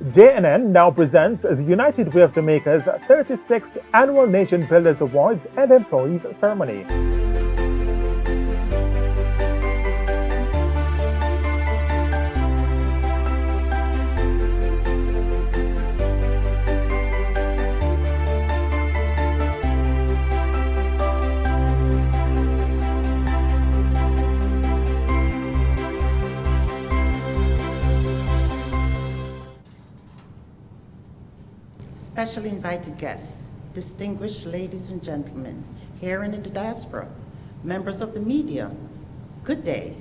JNN now presents the United Way of Jamaica's 36th Annual Nation Builders Awards and Employees Ceremony. Special invited guests, distinguished ladies and gentlemen, here and in the diaspora, members of the media, good day.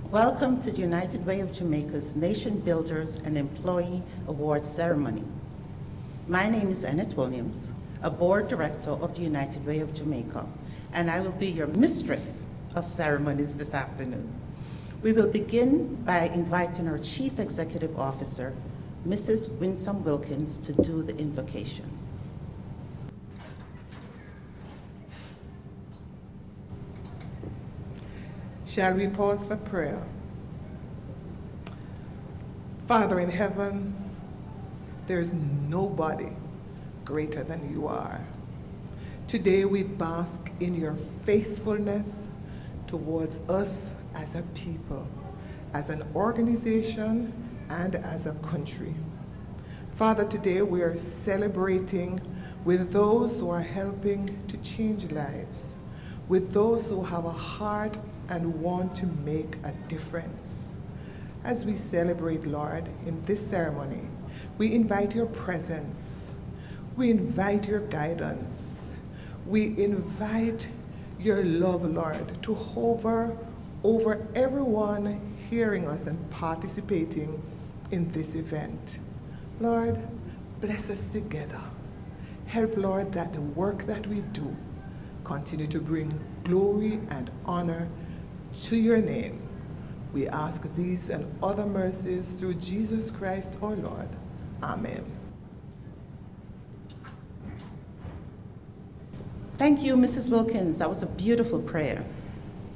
Welcome to the United Way of Jamaica's Nation Builders and Employee Awards Ceremony. My name is Annette Williams, a board director of the United Way of Jamaica, and I will be your mistress of ceremonies this afternoon. We will begin by inviting our Chief Executive Officer, Mrs. Winsome Wilkins, to do the invocation. Shall we pause for prayer? Father in heaven, there is nobody greater than you are. Today we bask in your faithfulness towards us as a people, as an organization, and as a country. Father, today we are celebrating with those who are helping to change lives, with those who have a heart and want to make a difference. As we celebrate, Lord, in this ceremony, we invite your presence, we invite your guidance, we invite your love, Lord, to hover over everyone hearing us and participating in this event. Lord, bless us together. Help, Lord, that the work that we do continue to bring glory and honor to your name. We ask these and other mercies through Jesus Christ our Lord. Amen. Thank you, Mrs. Wilkins. That was a beautiful prayer.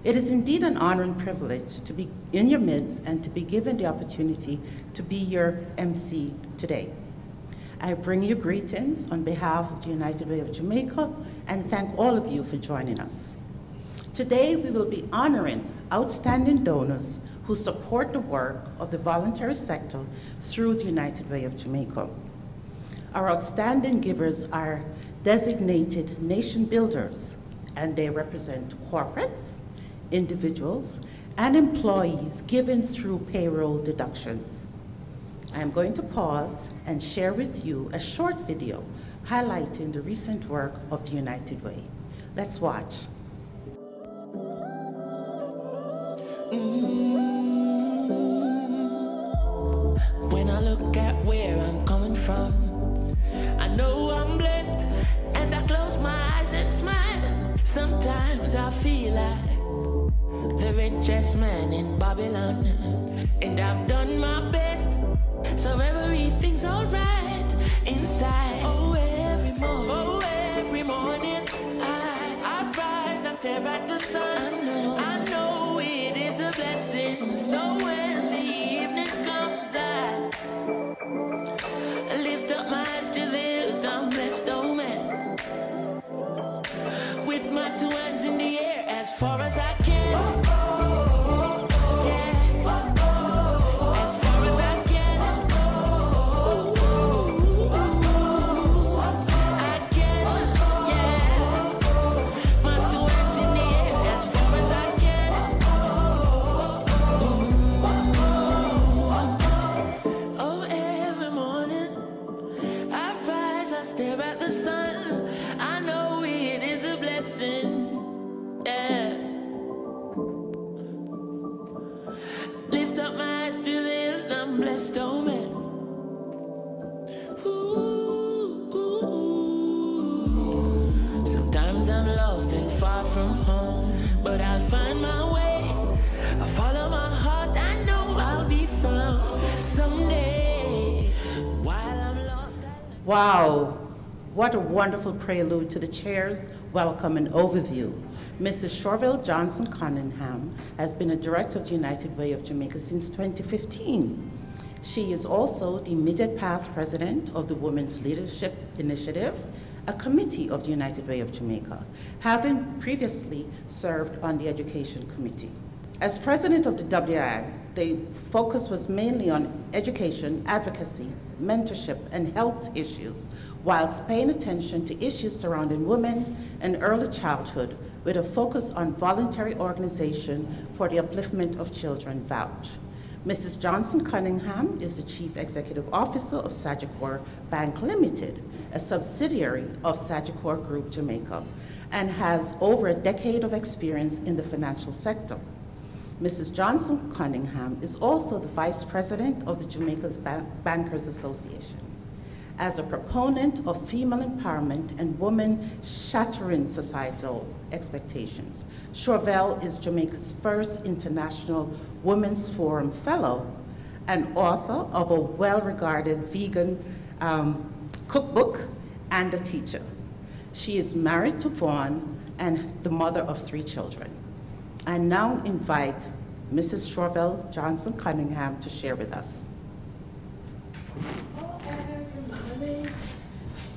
It is indeed an honor and privilege to be in your midst and to be given the opportunity to be your MC today. I bring you greetings on behalf of the United Way of Jamaica and thank all of you for joining us. Today we will be honoring outstanding donors who support the work of the voluntary sector through the United Way of Jamaica. Our outstanding givers are designated nation builders, and they represent corporates, individuals, and employees given through payroll deductions. I am going to pause and share with you a short video highlighting the recent work of the United Way. Let's watch. When I look at where I'm coming from, I know I'm blessed, and I close my eyes and smile. Sometimes I feel like the richest man in Babylon, and I've done my best, so everything's alright inside. Oh, every morning, I rise, I stare at the sun. I know it is a blessing. So when the evening comes, I lift up my eyes to this, I'm blessed, oh man. With my two hands in the air as far as I can. Stare at the sun, I know it is a blessing, yeah. Lift up my eyes to this, I'm blessed, oh man. Ooh. Sometimes I'm lost and far from home, but I'll find my way. I follow my heart, I know I'll be found someday. While I'm lost, Wow. What a wonderful prelude to the chair's welcome and overview. Mrs. Shorville Johnson Cunningham has been a director of the United Way of Jamaica since 2015. She is also the immediate past president of the Women's Leadership Initiative, a committee of the United Way of Jamaica, having previously served on the Education Committee. As president of the WI, the focus was mainly on education, advocacy, mentorship, and health issues, whilst paying attention to issues surrounding women and early childhood, with a focus on voluntary organization for the upliftment of children, VOUCH. Mrs. Johnson Cunningham is the Chief Executive Officer of Sagicor Bank Limited, a subsidiary of Sagicor Group Jamaica, and has over a decade of experience in the financial sector. Mrs. Johnson Cunningham is also the Vice President of the Jamaica's Bankers Association. As a proponent of female empowerment and women shattering societal expectations, Chauvel is Jamaica's first International Women's Forum Fellow and author of a well-regarded vegan cookbook and a teacher. She is married to Vaughn and the mother of 3 children. I now invite Mrs. Chauvel Johnson Cunningham to share with us.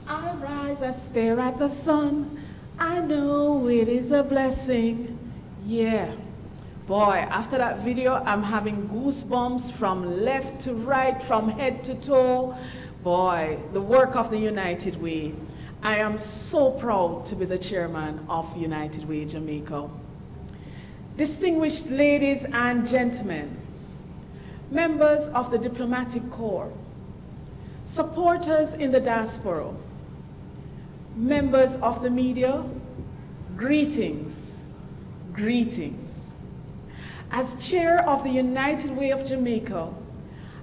I rise, I stare at the sun. I know it is a blessing. Yeah. Boy, after that video, I'm having goosebumps from left to right, from head to toe. Boy, the work of the United Way. I am so proud to be the chairman of United Way Jamaica. Distinguished ladies and gentlemen, members of the diplomatic corps, supporters in the diaspora, members of the media, greetings, greetings. As chair of the United Way of Jamaica,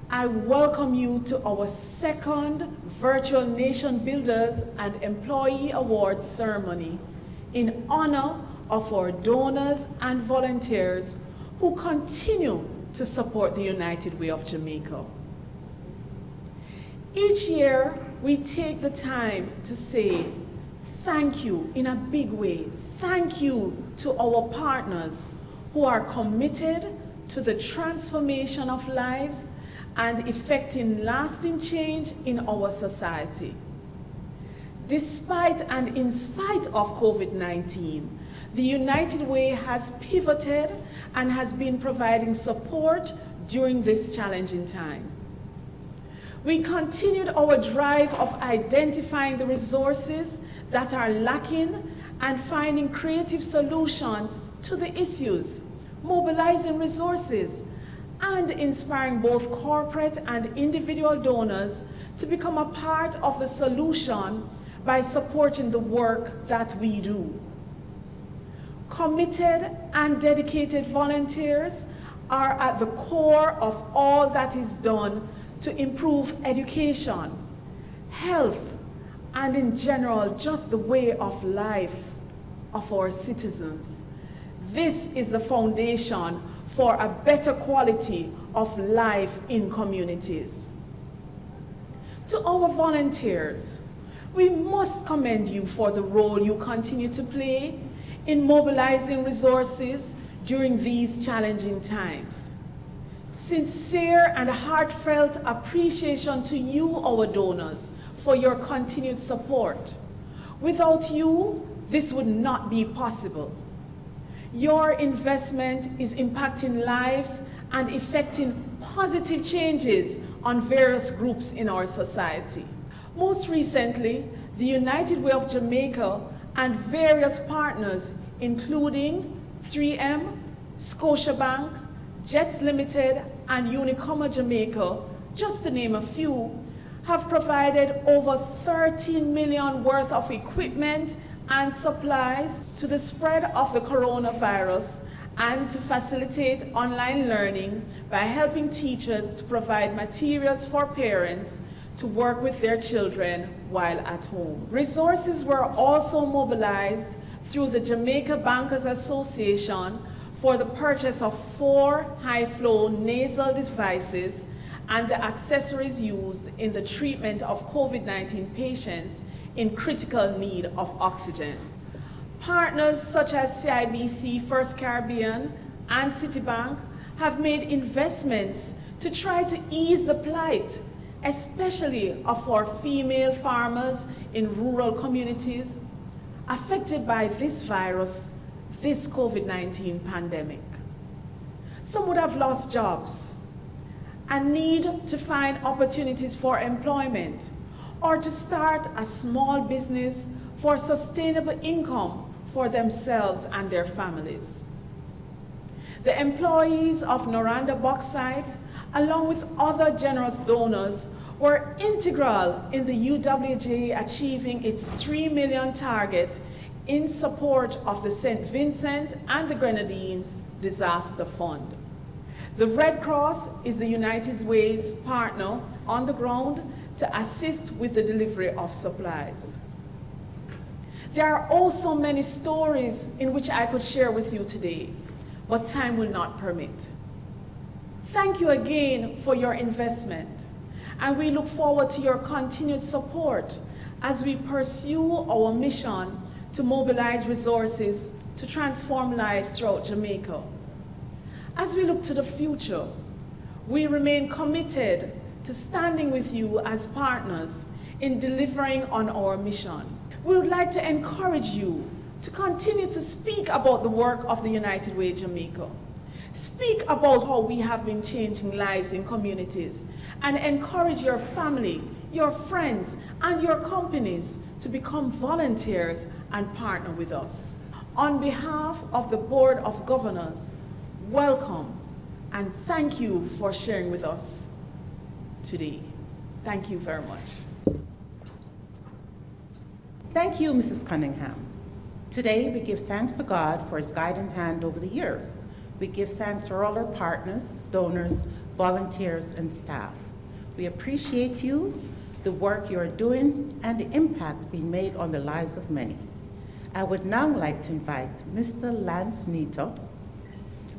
I welcome you to our second Virtual Nation Builders and Employee Awards ceremony in honor of our donors and volunteers who continue to support the United Way of Jamaica. Each year, we take the time to say thank you in a big way. Thank you to our partners who are committed to the transformation of lives and effecting lasting change in our society. Despite and in spite of COVID-19, the United Way has pivoted and has been providing support during this challenging time. We continued our drive of identifying the resources that are lacking and finding creative solutions to the issues, mobilizing resources, and inspiring both corporate and individual donors to become a part of the solution by supporting the work that we do. Committed and dedicated volunteers are at the core of all that is done to improve education, health, and in general, just the way of life of our citizens. This is the foundation for a better quality of life in communities. To our volunteers, we must commend you for the role you continue to play in mobilizing resources during these challenging times. Sincere and heartfelt appreciation to you, our donors, for your continued support. Without you, this would not be possible. Your investment is impacting lives and effecting positive changes on various groups in our society. Most recently, the United Way of Jamaica and various partners, including 3M, Scotiabank, Jets Limited, and Unicoma Jamaica, just to name a few, have provided over 13 million worth of equipment and supplies to the spread of the coronavirus and to facilitate online learning by helping teachers to provide materials for parents to work with their children while at home. Resources were also mobilized through the Jamaica Bankers Association for the purchase of 4 high-flow nasal devices and the accessories used in the treatment of COVID-19 patients in critical need of oxygen. Partners such as CIBC, First Caribbean, and Citibank have made investments to try to ease the plight, especially of our female farmers in rural communities affected by this virus, this COVID-19 pandemic. Some would have lost jobs and need to find opportunities for employment or to start a small business for sustainable income for themselves and their families. The employees of Noranda Bauxite, along with other generous donors, were integral in the UWJ achieving its $3 million target in support of the St. Vincent and the Grenadines Disaster Fund. The Red Cross is the United Way's partner on the ground to assist with the delivery of supplies. There are also many stories in which I could share with you today, but time will not permit. Thank you again for your investment, and we look forward to your continued support as we pursue our mission to mobilize resources to transform lives throughout Jamaica. As we look to the future, we remain committed to standing with you as partners in delivering on our mission. We would like to encourage you to continue to speak about the work of the United Way Jamaica. Speak about how we have been changing lives in communities, and encourage your family, your friends, and your companies to become volunteers and partner with us. On behalf of the Board of Governors, welcome and thank you for sharing with us today. Thank you very much. Thank you, Mrs. Cunningham. Today, we give thanks to God for his guiding hand over the years. We give thanks for all our partners, donors, volunteers, and staff. We appreciate you, the work you are doing, and the impact being made on the lives of many. I would now like to invite Mr. Lance Neto,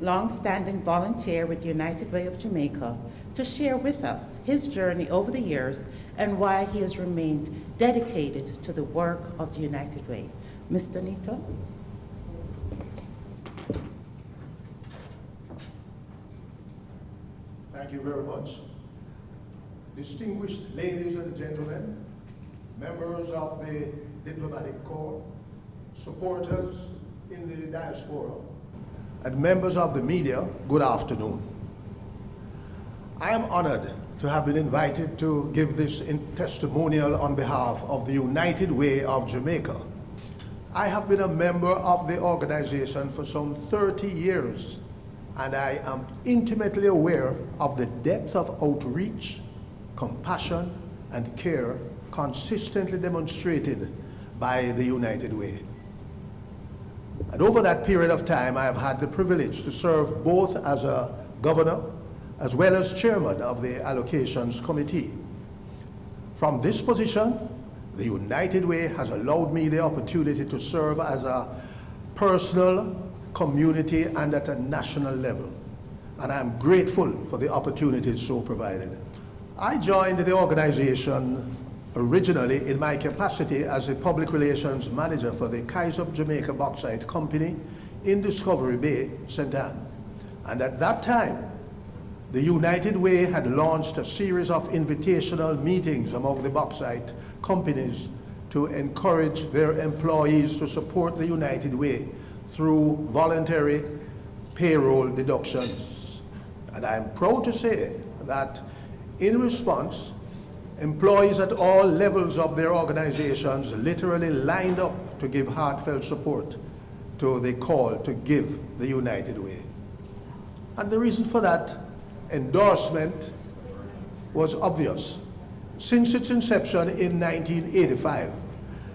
long-standing volunteer with the United Way of Jamaica, to share with us his journey over the years and why he has remained dedicated to the work of the United Way. Mr. Neto. Thank you very much. Distinguished ladies and gentlemen, members of the diplomatic corps, supporters in the diaspora, and members of the media, good afternoon. I am honored to have been invited to give this testimonial on behalf of the United Way of Jamaica. I have been a member of the organization for some 30 years, and I am intimately aware of the depth of outreach, compassion, and care consistently demonstrated by the United Way. And over that period of time, I have had the privilege to serve both as a governor as well as chairman of the Allocations Committee. From this position, the United Way has allowed me the opportunity to serve as a personal, community, and at a national level. And I'm grateful for the opportunities so provided. I joined the organization originally in my capacity as a public relations manager for the Kaiser Jamaica Bauxite Company in Discovery Bay, St. Ann. And at that time, the United Way had launched a series of invitational meetings among the bauxite companies to encourage their employees to support the United Way through voluntary payroll deductions. And I'm proud to say that in response, employees at all levels of their organizations literally lined up to give heartfelt support to the call to give the United Way. And the reason for that endorsement was obvious. Since its inception in 1985,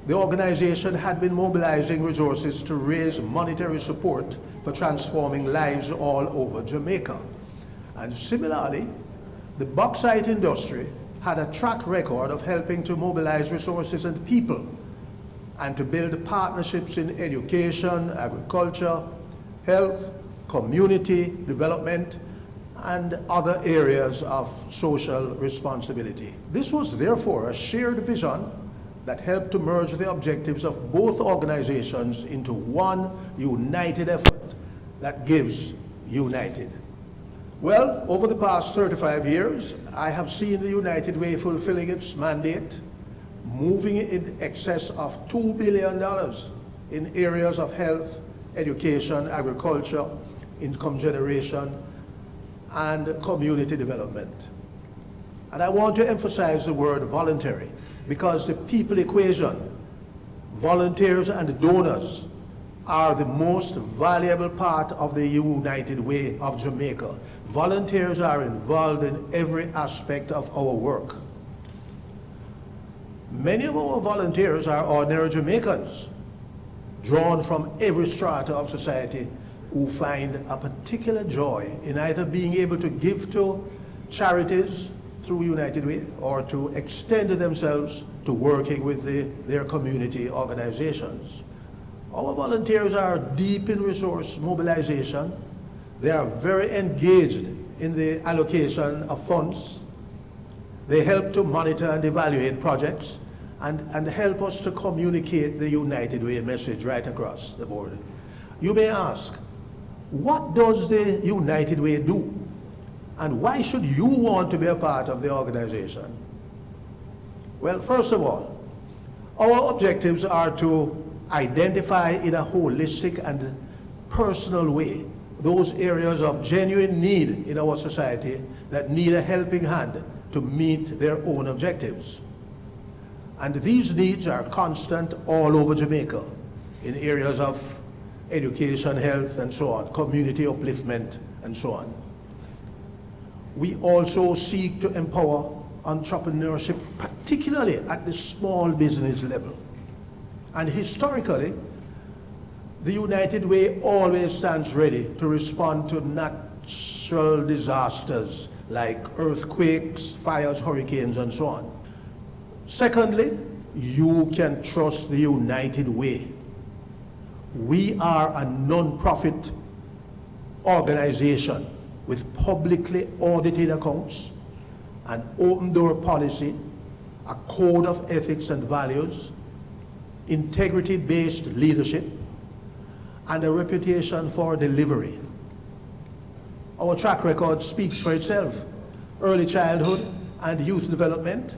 the organization had been mobilizing resources to raise monetary support for transforming lives all over Jamaica. And similarly, the bauxite industry had a track record of helping to mobilize resources and people and to build partnerships in education, agriculture, health, community development, and other areas of social responsibility. This was therefore a shared vision that helped to merge the objectives of both organizations into one united effort that gives United. Well, over the past 35 years, I have seen the United Way fulfilling its mandate, moving in excess of $2 billion in areas of health, education, agriculture, income generation, and community development. And I want to emphasize the word voluntary, because the people equation, volunteers and donors, are the most valuable part of the United Way of Jamaica. Volunteers are involved in every aspect of our work. Many of our volunteers are ordinary Jamaicans, drawn from every strata of society, who find a particular joy in either being able to give to charities through United Way or to extend themselves to working with their community organizations. Our volunteers are deep in resource mobilization. They are very engaged in the allocation of funds. They help to monitor and evaluate projects and help us to communicate the United Way message right across the board. You may ask, what does the United Way do? And why should you want to be a part of the organization? Well, first of all, our objectives are to identify in a holistic and personal way those areas of genuine need in our society that need a helping hand to meet their own objectives. And these needs are constant all over Jamaica in areas of education, health, and so on, community upliftment, and so on. We also seek to empower entrepreneurship, particularly at the small business level. And historically, the United Way always stands ready to respond to natural disasters like earthquakes, fires, hurricanes, and so on. Secondly, you can trust the United Way. We are a non-profit organization with publicly audited accounts, an open door policy, a code of ethics and values, integrity-based leadership, and a reputation for delivery. Our track record speaks for itself. Early childhood and youth development,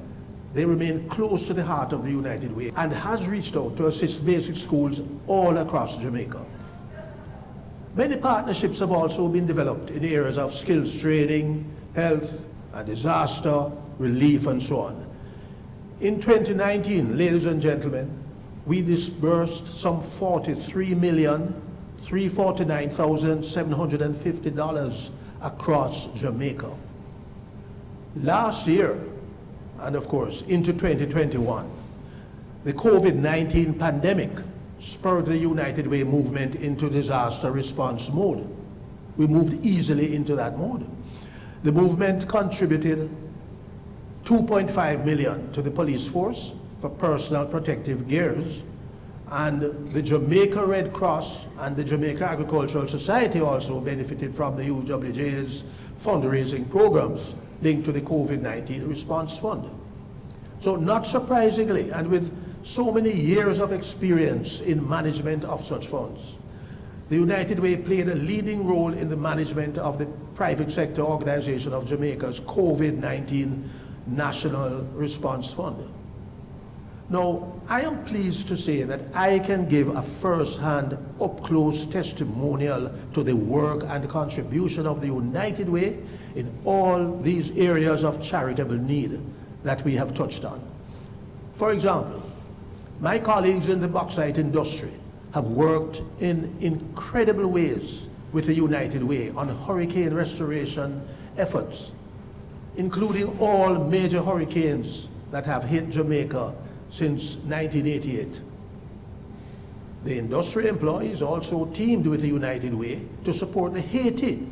they remain close to the heart of the United Way and has reached out to assist basic schools all across Jamaica. Many partnerships have also been developed in areas of skills training, health, and disaster relief, and so on. In 2019, ladies and gentlemen, we disbursed some $43,349,750 across Jamaica. Last year, and of course into 2021, the COVID-19 pandemic spurred the United Way movement into disaster response mode. We moved easily into that mode. The movement contributed $2.5 million to the police force for personal protective gears, and the Jamaica Red Cross and the Jamaica Agricultural Society also benefited from the UWJ's fundraising programs linked to the COVID-19 response fund. So not surprisingly, and with so many years of experience in management of such funds, the United Way played a leading role in the management of the private sector organization of Jamaica's COVID-19 National Response Fund. Now, I am pleased to say that I can give a first-hand, up-close testimonial to the work and contribution of the United Way in all these areas of charitable need that we have touched on. For example, my colleagues in the bauxite industry have worked in incredible ways with the United Way on hurricane restoration efforts, including all major hurricanes that have hit Jamaica since 1988. The industry employees also teamed with the United Way to support the Haiti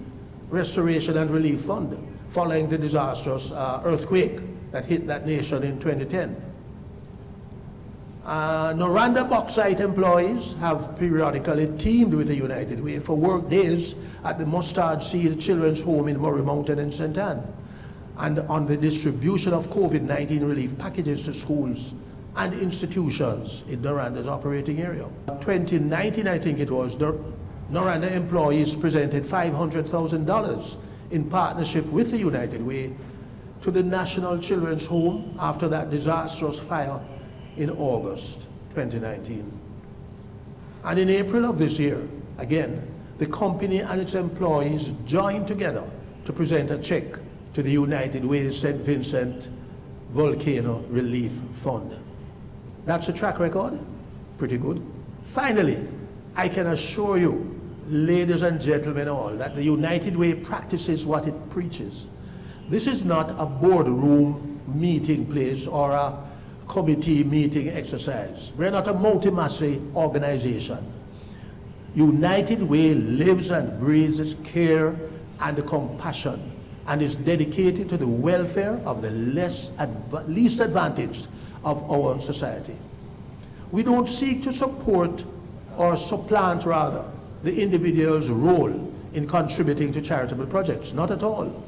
Restoration and Relief Fund following the disastrous earthquake that hit that nation in 2010. Noranda bauxite employees have periodically teamed with the United Way for work days at the Mustard Seed Children's Home in Murray Mountain in St. Anne, and on the distribution of COVID-19 relief packages to schools and institutions in Noranda's operating area. 2019, I think it was, Noranda employees presented $500,000 in partnership with the United Way to the National Children's Home after that disastrous fire in August 2019. And in April of this year, again, the company and its employees joined together to present a check to the United Way St. Vincent Volcano Relief Fund. That's a track record, pretty good. Finally, I can assure you, ladies and gentlemen all, that the United Way practices what it preaches. This is not a boardroom meeting place or a committee meeting exercise. We're not a multi-massy organization. United Way lives and breathes care and compassion and is dedicated to the welfare of the least advantaged of our society. We don't seek to support or supplant, rather, the individual's role in contributing to charitable projects, not at all.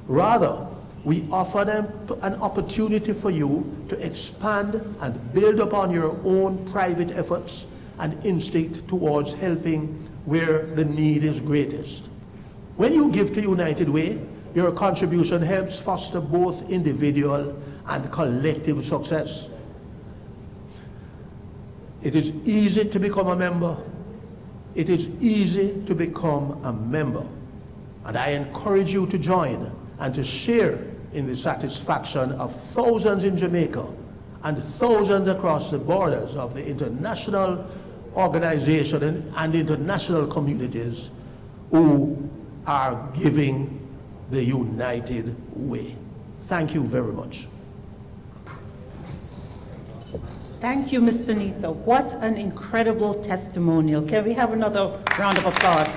Rather, we offer them an opportunity for you to expand and build upon your own private efforts and instinct towards helping where the need is greatest. When you give to United Way, your contribution helps foster both individual and collective success. It is easy to become a member. It is easy to become a member. And I encourage you to join and to share in the satisfaction of thousands in Jamaica and thousands across the borders of the international organization and international communities who are giving the United Way. Thank you very much. Thank you, Mr. Nito. What an incredible testimonial. Can we have another round of applause?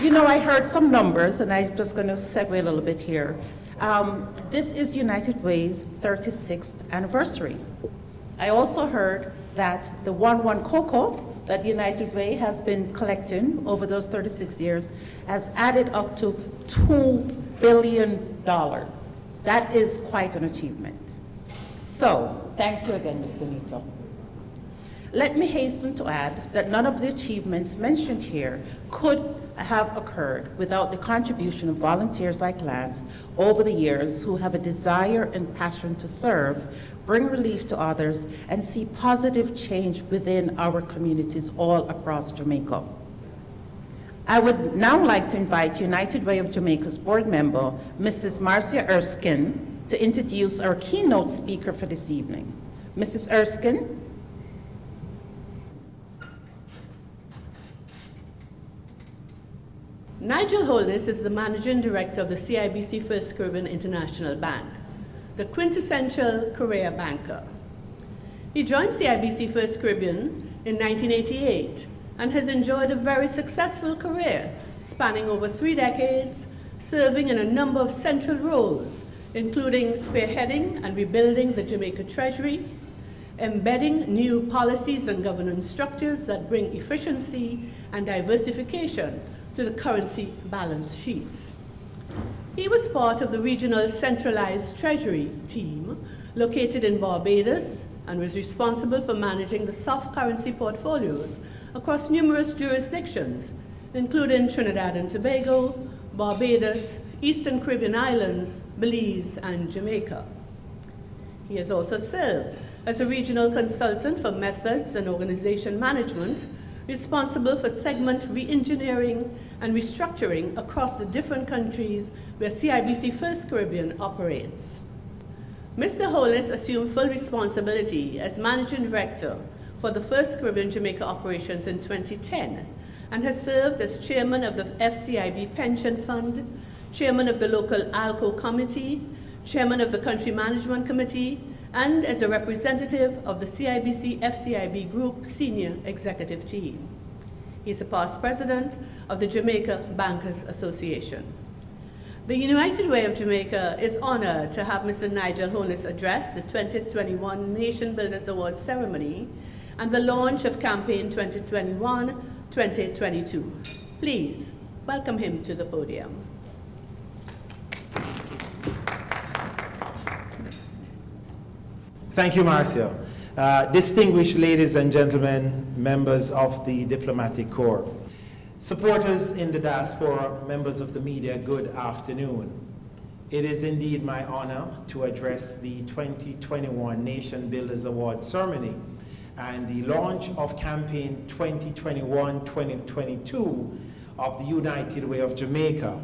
You know, I heard some numbers, and I'm just going to segue a little bit here. This is United Way's 36th anniversary. I also heard that the 1-1 cocoa that United Way has been collecting over those 36 years has added up to $2 billion. That is quite an achievement. So, thank you again, Mr. Nito. Let me hasten to add that none of the achievements mentioned here could have occurred without the contribution of volunteers like Lance over the years who have a desire and passion to serve, bring relief to others, and see positive change within our communities all across Jamaica. I would now like to invite United Way of Jamaica's board member, Mrs. Marcia Erskine, to introduce our keynote speaker for this evening. Mrs. Erskine. Nigel Holness is the Managing Director of the CIBC First Caribbean International Bank, the quintessential career banker. He joined CIBC First Caribbean in 1988 and has enjoyed a very successful career spanning over 3 decades, serving in a number of central roles, including spearheading and rebuilding the Jamaica Treasury, embedding new policies and governance structures that bring efficiency and diversification to the currency balance sheets. He was part of the regional centralized treasury team located in Barbados and was responsible for managing the soft currency portfolios across numerous jurisdictions, including Trinidad and Tobago, Barbados, Eastern Caribbean Islands, Belize, and Jamaica. He has also served as a regional consultant for methods and organization management, responsible for segment re-engineering and restructuring across the different countries where CIBC First Caribbean operates. Mr. Holness assumed full responsibility as Managing Director for the First Caribbean Jamaica operations in 2010 and has served as Chairman of the FCIB Pension Fund, Chairman of the local ALCO Committee, Chairman of the Country Management Committee, and as a representative of the CIBC FCIB Group Senior Executive Team. He's a past president of the Jamaica Bankers Association. The United Way of Jamaica is honored to have Mr. Nigel Holness address the 2021 Nation Builders Awards ceremony and the launch of Campaign 2021-2022. Please welcome him to the podium. Thank you, Marcia. Distinguished ladies and gentlemen, members of the Diplomatic Corps. Supporters in the diaspora, members of the media, good afternoon. It is indeed my honor to address the 2021 Nation Builders Award ceremony and the launch of campaign 2021-2022 of the United Way of Jamaica,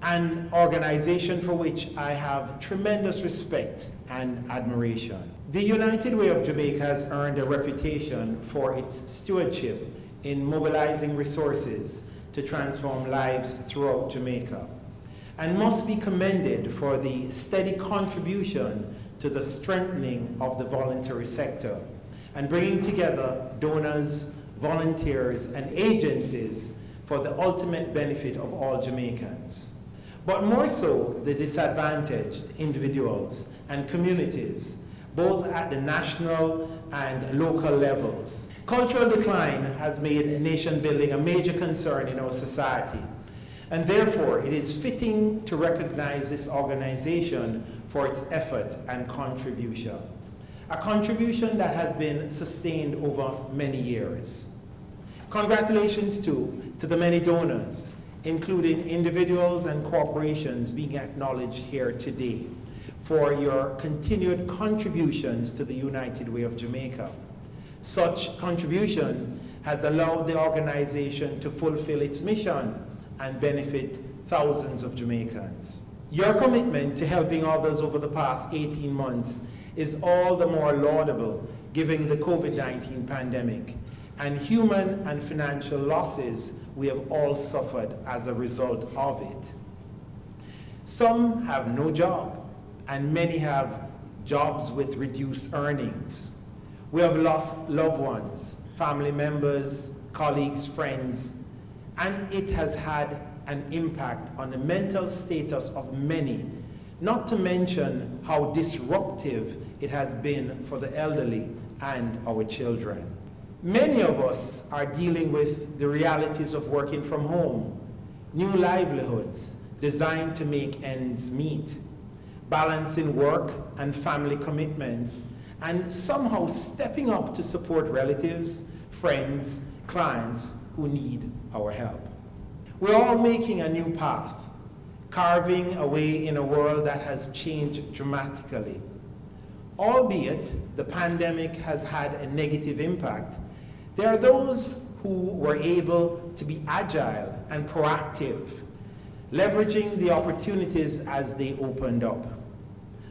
an organization for which I have tremendous respect and admiration. The United Way of Jamaica has earned a reputation for its stewardship in mobilizing resources to transform lives throughout Jamaica, and must be commended for the steady contribution to the strengthening of the voluntary sector and bringing together donors, volunteers, and agencies for the ultimate benefit of all Jamaicans, but more so the disadvantaged individuals and communities, both at the national and local levels. Cultural decline has made nation building a major concern in our society, and therefore it is fitting to recognize this organization for its effort and contribution, a contribution that has been sustained over many years. Congratulations to the many donors, including individuals and corporations being acknowledged here today, for your continued contributions to the United Way of Jamaica. Such contribution has allowed the organization to fulfill its mission and benefit thousands of Jamaicans. Your commitment to helping others over the past 18 months is all the more laudable given the COVID-19 pandemic and human and financial losses we have all suffered as a result of it. Some have no job, and many have jobs with reduced earnings. We have lost loved ones, family members, colleagues, friends, and it has had an impact on the mental status of many, not to mention how disruptive it has been for the elderly and our children. Many of us are dealing with the realities of working from home, new livelihoods designed to make ends meet, balancing work and family commitments, and somehow stepping up to support relatives, friends, clients who need our help. We're all making a new path, carving a way in a world that has changed dramatically. Albeit the pandemic has had a negative impact, there are those who were able to be agile and proactive, leveraging the opportunities as they opened up.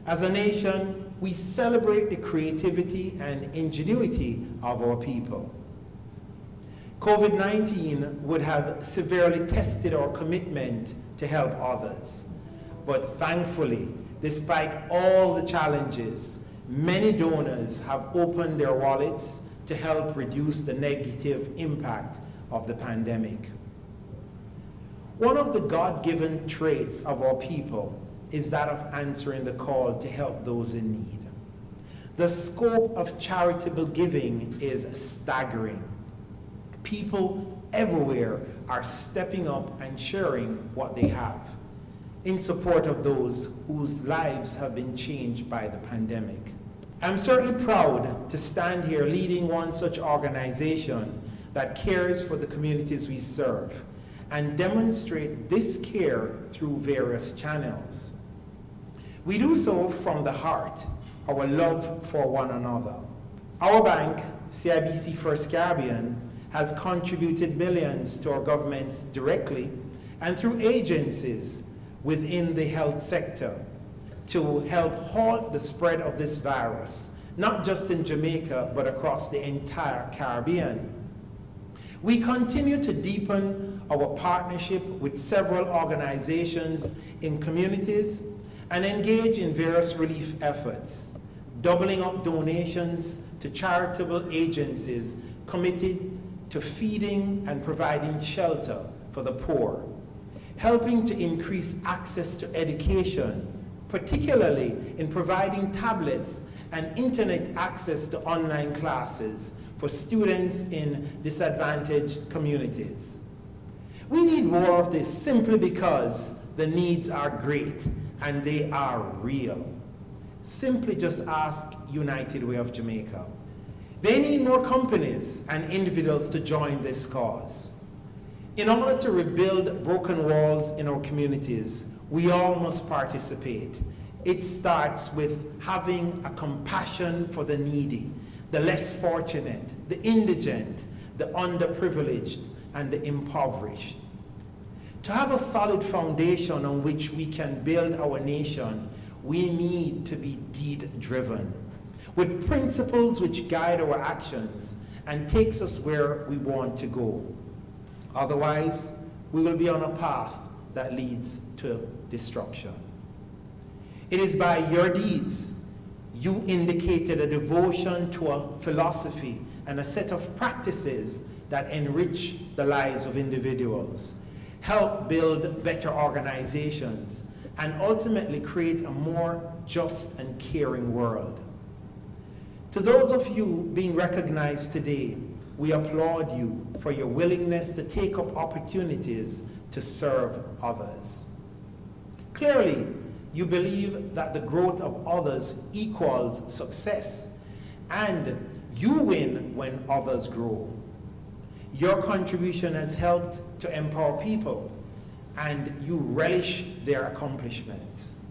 As a nation, we celebrate the creativity and ingenuity of our people. COVID-19 would have severely tested our commitment to help others. But thankfully, despite all the challenges, many donors have opened their wallets to help reduce the negative impact of the pandemic. One of the God-given traits of our people is that of answering the call to help those in need. The scope of charitable giving is staggering. People everywhere are stepping up and sharing what they have in support of those whose lives have been changed by the pandemic. I'm certainly proud to stand here leading one such organization that cares for the communities we serve and demonstrate this care through various channels. We do so from the heart, our love for one another. Our bank, CIBC First Caribbean, has contributed millions to our governments directly and through agencies within the health sector to help halt the spread of this virus, not just in Jamaica, but across the entire Caribbean. We continue to deepen our partnership with several organizations in communities and engage in various relief efforts, doubling up donations to charitable agencies committed to feeding and providing shelter for the poor, helping to increase access to education, particularly in providing tablets and internet access to online classes for students in disadvantaged communities. We need more of this simply because the needs are great and they are real. Simply just ask United Way of Jamaica. They need more companies and individuals to join this cause. In order to rebuild broken walls in our communities, we all must participate. It starts with having a compassion for the needy, the less fortunate, the indigent, the underprivileged, and the impoverished. To have a solid foundation on which we can build our nation, we need to be deed-driven, with principles which guide our actions and takes us where we want to go. Otherwise, we will be on a path that leads to destruction. It is by your deeds you indicated a devotion to a philosophy and a set of practices that enrich the lives of individuals, help build better organizations, and ultimately create a more just and caring world. To those of you being recognized today, we applaud you for your willingness to take up opportunities to serve others. Clearly, you believe that the growth of others equals success, and you win when others grow. Your contribution has helped to empower people, and you relish their accomplishments.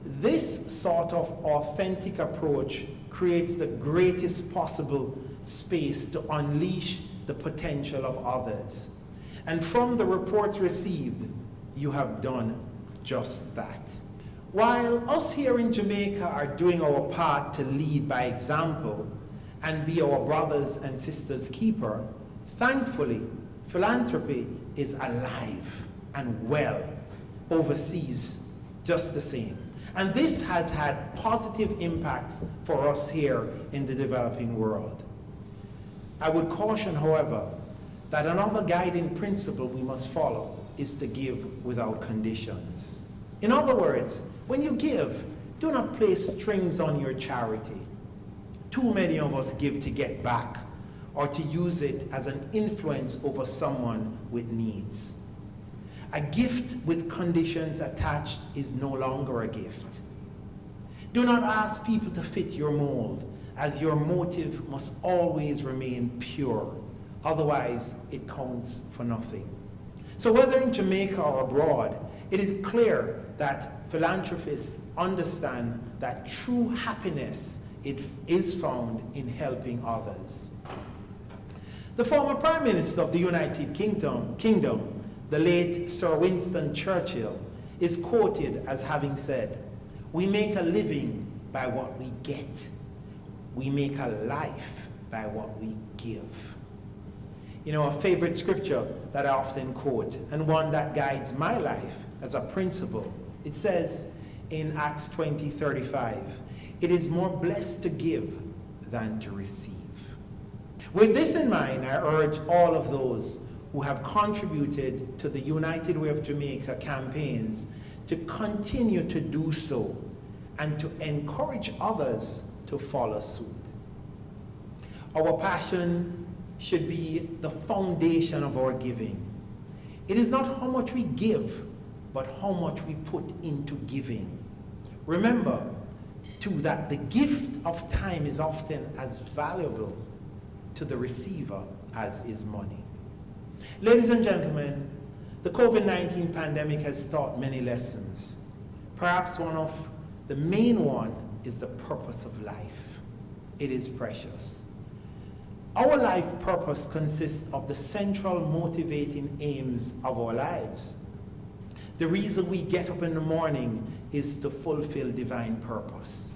This sort of authentic approach creates the greatest possible space to unleash the potential of others. And from the reports received, you have done just that. While us here in Jamaica are doing our part to lead by example and be our brothers and sisters' keeper, thankfully, philanthropy is alive and well overseas just the same. And this has had positive impacts for us here in the developing world. I would caution, however, that another guiding principle we must follow is to give without conditions. In other words, when you give, do not place strings on your charity. Too many of us give to get back or to use it as an influence over someone with needs. A gift with conditions attached is no longer a gift. Do not ask people to fit your mold, as your motive must always remain pure. Otherwise, it counts for nothing. So whether in Jamaica or abroad, it is clear that philanthropists understand that true happiness is found in helping others. The former Prime Minister of the United Kingdom, the late Sir Winston Churchill, is quoted as having said, "We make a living by what we get. We make a life by what we give." You know, a favorite scripture that I often quote, and one that guides my life as a principle, it says in Acts 20:35, "It is more blessed to give than to receive." With this in mind, I urge all of those who have contributed to the United Way of Jamaica campaigns to continue to do so and to encourage others to follow suit. Our passion should be the foundation of our giving. It is not how much we give, but how much we put into giving. Remember, too, that the gift of time is often as valuable to the receiver as is money. Ladies and gentlemen, the COVID-19 pandemic has taught many lessons. Perhaps one of the main one is the purpose of life. It is precious. Our life purpose consists of the central motivating aims of our lives. The reason we get up in the morning is to fulfill divine purpose.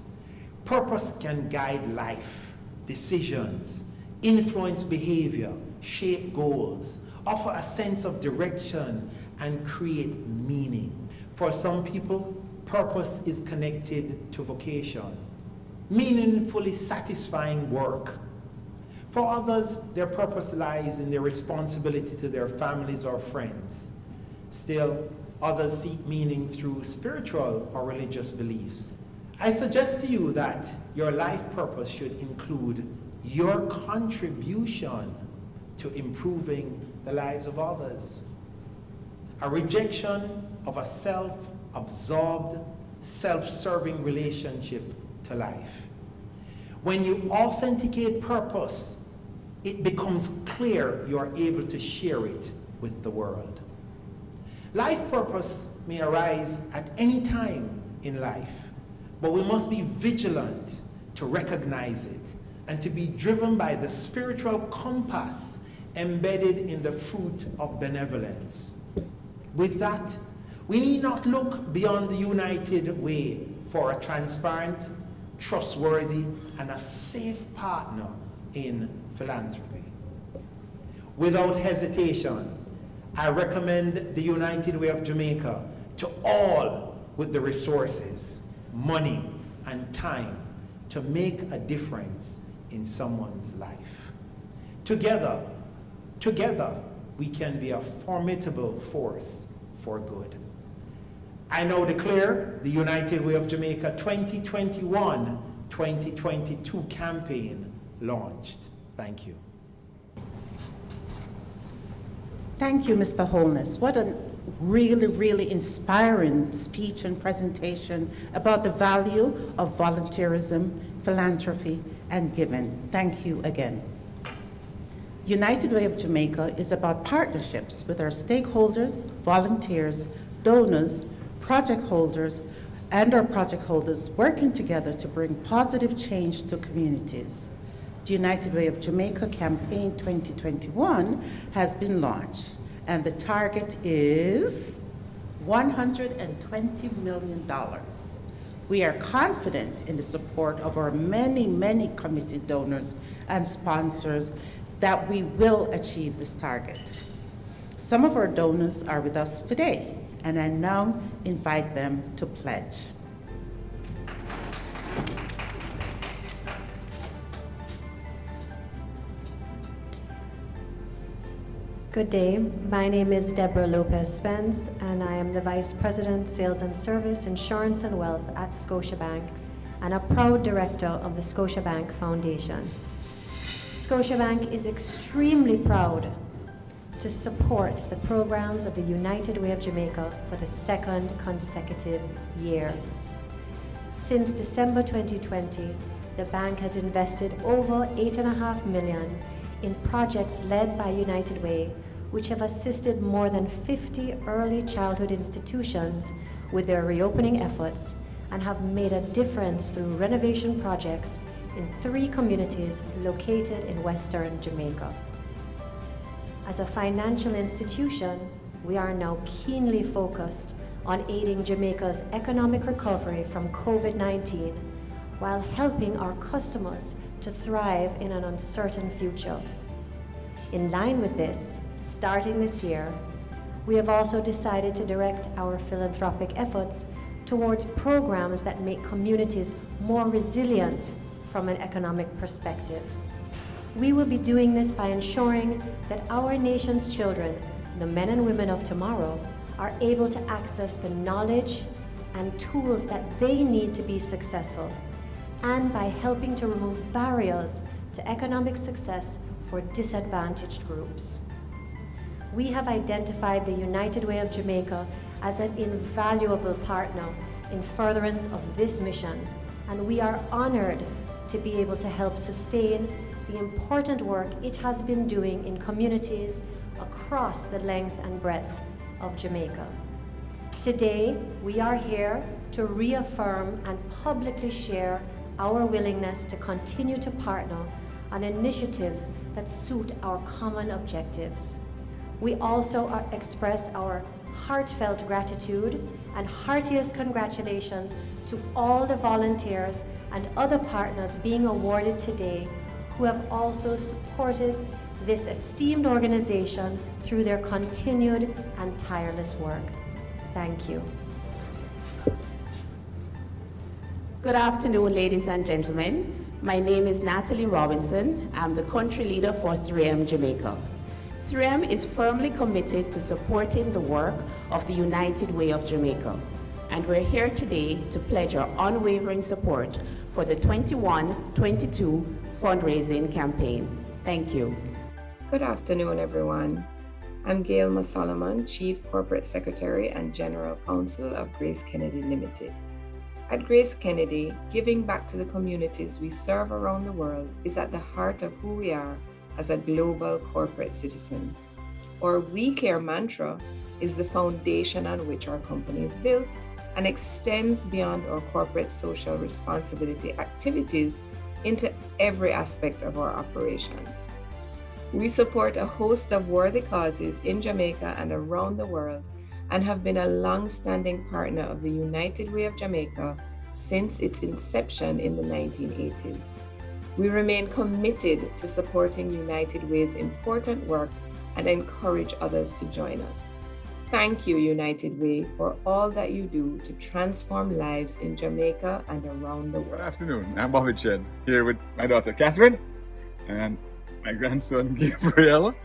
Purpose can guide life, decisions, influence behavior, shape goals, offer a sense of direction, and create meaning. For some people, purpose is connected to vocation, meaningfully satisfying work. For others, their purpose lies in their responsibility to their families or friends. Still, others seek meaning through spiritual or religious beliefs. I suggest to you that your life purpose should include your contribution to improving the lives of others. A rejection of a self-absorbed, self-serving relationship to life. When you authenticate purpose, it becomes clear you are able to share it with the world. Life purpose may arise at any time in life, but we must be vigilant to recognize it and to be driven by the spiritual compass embedded in the fruit of benevolence. With that, we need not look beyond the United Way for a transparent, trustworthy, and a safe partner in philanthropy. Without hesitation, I recommend the United Way of Jamaica to all with the resources, money, and time to make a difference in someone's life. Together, we can be a formidable force for good. I now declare the United Way of Jamaica 2021-2022 campaign launched. Thank you. Thank you, Mr. Holness. What a really, really inspiring speech and presentation about the value of volunteerism, philanthropy, and giving. Thank you again. United Way of Jamaica is about partnerships with our stakeholders, volunteers, donors, project holders, and our project holders working together to bring positive change to communities. The United Way of Jamaica Campaign 2021 has been launched, and the target is $120 million. We are confident in the support of our many, many committed donors and sponsors that we will achieve this target. Some of our donors are with us today, and I now invite them to pledge. Good day. My name is Deborah Lopez Spence, and I am the Vice President, Sales and Service, Insurance and Wealth at Scotiabank, and a proud director of the Scotiabank Foundation. Scotiabank is extremely proud to support the programs of the United Way of Jamaica for the second consecutive year. Since December 2020, the bank has invested over $8.5 million in projects led by United Way, which have assisted more than 50 early childhood institutions with their reopening efforts and have made a difference through renovation projects in 3 communities located in Western Jamaica. As a financial institution, we are now keenly focused on aiding Jamaica's economic recovery from COVID-19 while helping our customers to thrive in an uncertain future. In line with this, starting this year, we have also decided to direct our philanthropic efforts towards programs that make communities more resilient from an economic perspective. We will be doing this by ensuring that our nation's children, the men and women of tomorrow, are able to access the knowledge and tools that they need to be successful, and by helping to remove barriers to economic success for disadvantaged groups. We have identified the United Way of Jamaica as an invaluable partner in furtherance of this mission, and we are honored to be able to help sustain the important work it has been doing in communities across the length and breadth of Jamaica. Today, we are here to reaffirm and publicly share our willingness to continue to partner on initiatives that suit our common objectives. We also express our heartfelt gratitude and heartiest congratulations to all the volunteers and other partners being awarded today who have also supported this esteemed organization through their continued and tireless work. Thank you. Good afternoon, ladies and gentlemen. My name is Natalie Robinson. I'm the country leader for 3M Jamaica. 3M is firmly committed to supporting the work of the United Way of Jamaica, and we're here today to pledge our unwavering support for the 21-22 fundraising campaign. Thank you. Good afternoon, everyone. I'm Gail Solomon, Chief Corporate Secretary and General Counsel of Grace Kennedy Limited. At Grace Kennedy, giving back to the communities we serve around the world is at the heart of who we are as a global corporate citizen. Our We Care mantra is the foundation on which our company is built and extends beyond our corporate social responsibility activities into every aspect of our operations. We support a host of worthy causes in Jamaica and around the world and have been a long-standing partner of the United Way of Jamaica since its inception in the 1980s. We remain committed to supporting United Way's important work and encourage others to join us. Thank you, United Way, for all that you do to transform lives in Jamaica and around the world. Good afternoon. I'm Bobby Chen, here with my daughter Catherine and my grandson Gabriel,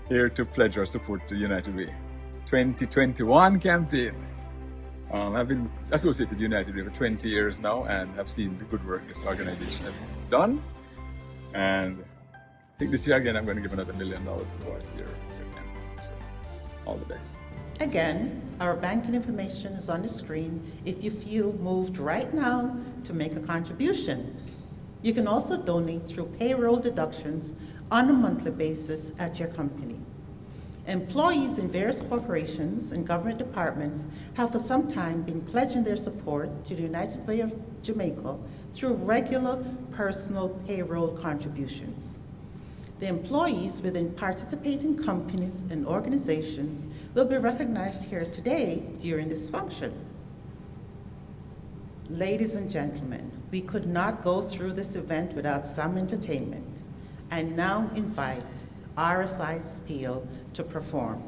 here to pledge our support to United Way 2021 campaign. I've been associated with United Way for 20 years now and have seen the good work this organization has done. And I think this year again, I'm going to give another $1 million towards your campaign. So, all the best. Again, our banking information is on the screen if you feel moved right now to make a contribution. You can also donate through payroll deductions on a monthly basis at your company. Employees in various corporations and government departments have for some time been pledging their support to the United Way of Jamaica through regular personal payroll contributions. The employees within participating companies and organizations will be recognized here today during this function. Ladies and gentlemen, we could not go through this event without some entertainment. I now invite RSI Steel to perform.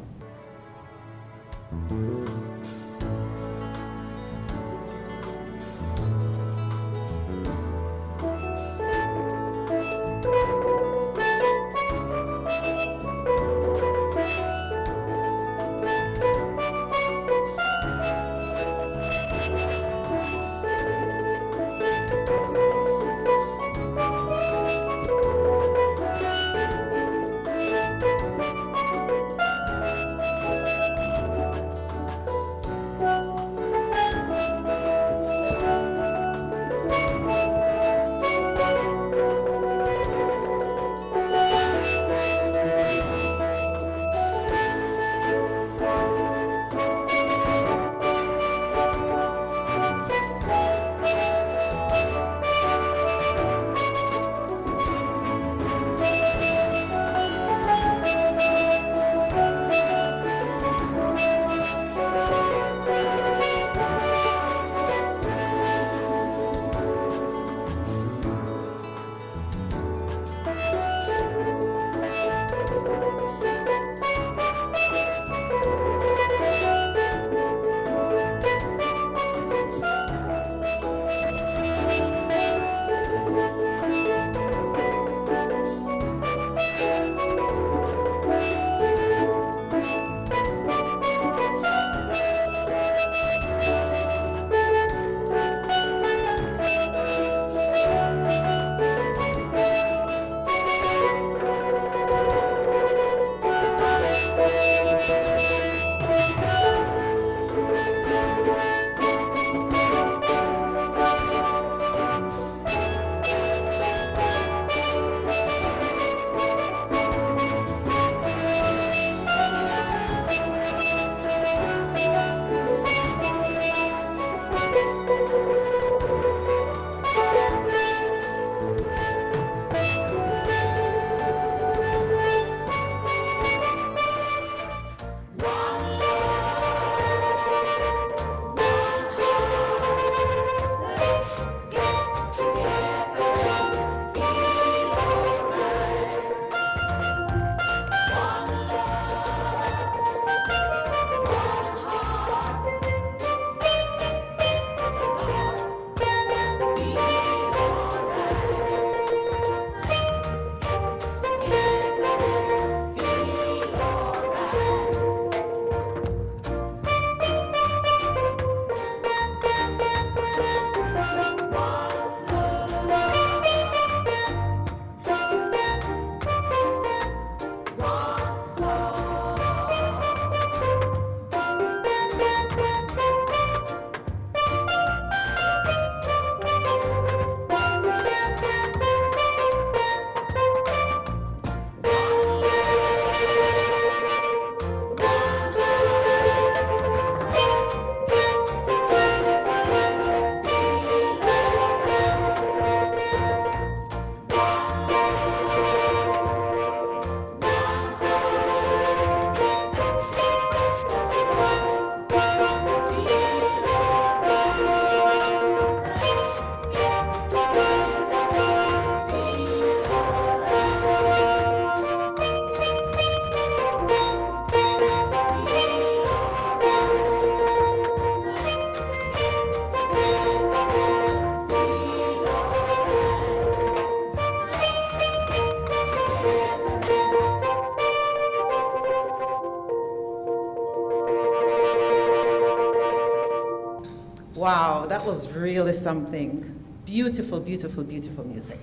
Wow, that was really something. Beautiful, beautiful, beautiful music.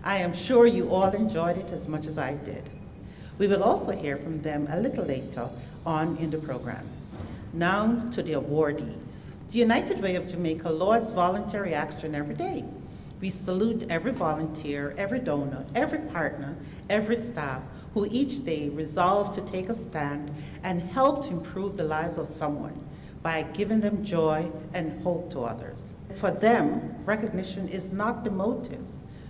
I am sure you all enjoyed it as much as I did. We will also hear from them a little later on in the program. Now to the awardees. The United Way of Jamaica lauds voluntary action every day. We salute every volunteer, every donor, every partner, every staff who each day resolve to take a stand and help to improve the lives of someone by giving them joy and hope to others. For them, recognition is not the motive,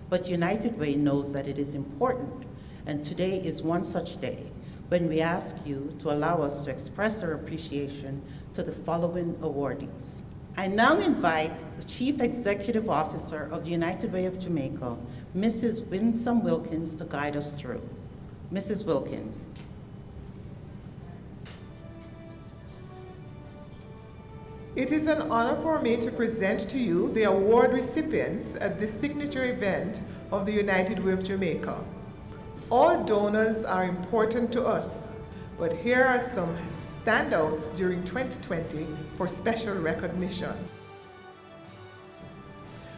but United Way knows that it is important, and today is one such day when we ask you to allow us to express our appreciation to the following awardees. I now invite the Chief Executive Officer of the United Way of Jamaica, Mrs. Winsome Wilkins, to guide us through. Mrs. Wilkins. It is an honor for me to present to you the award recipients at the signature event of the United Way of Jamaica. All donors are important to us, but here are some standouts during 2020 for special recognition.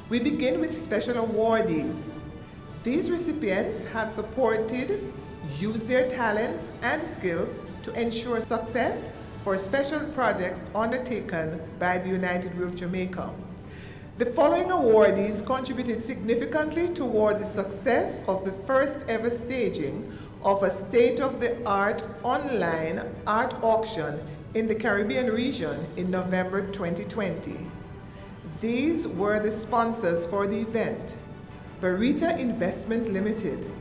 We begin with special awardees. These recipients have supported, used their talents and skills to ensure success for special projects undertaken by the United Way of Jamaica. The following awardees contributed significantly towards the success of the first ever staging of a state-of-the-art online art auction in the Caribbean region in November 2020. These were the sponsors for the event: Barita Investment Limited,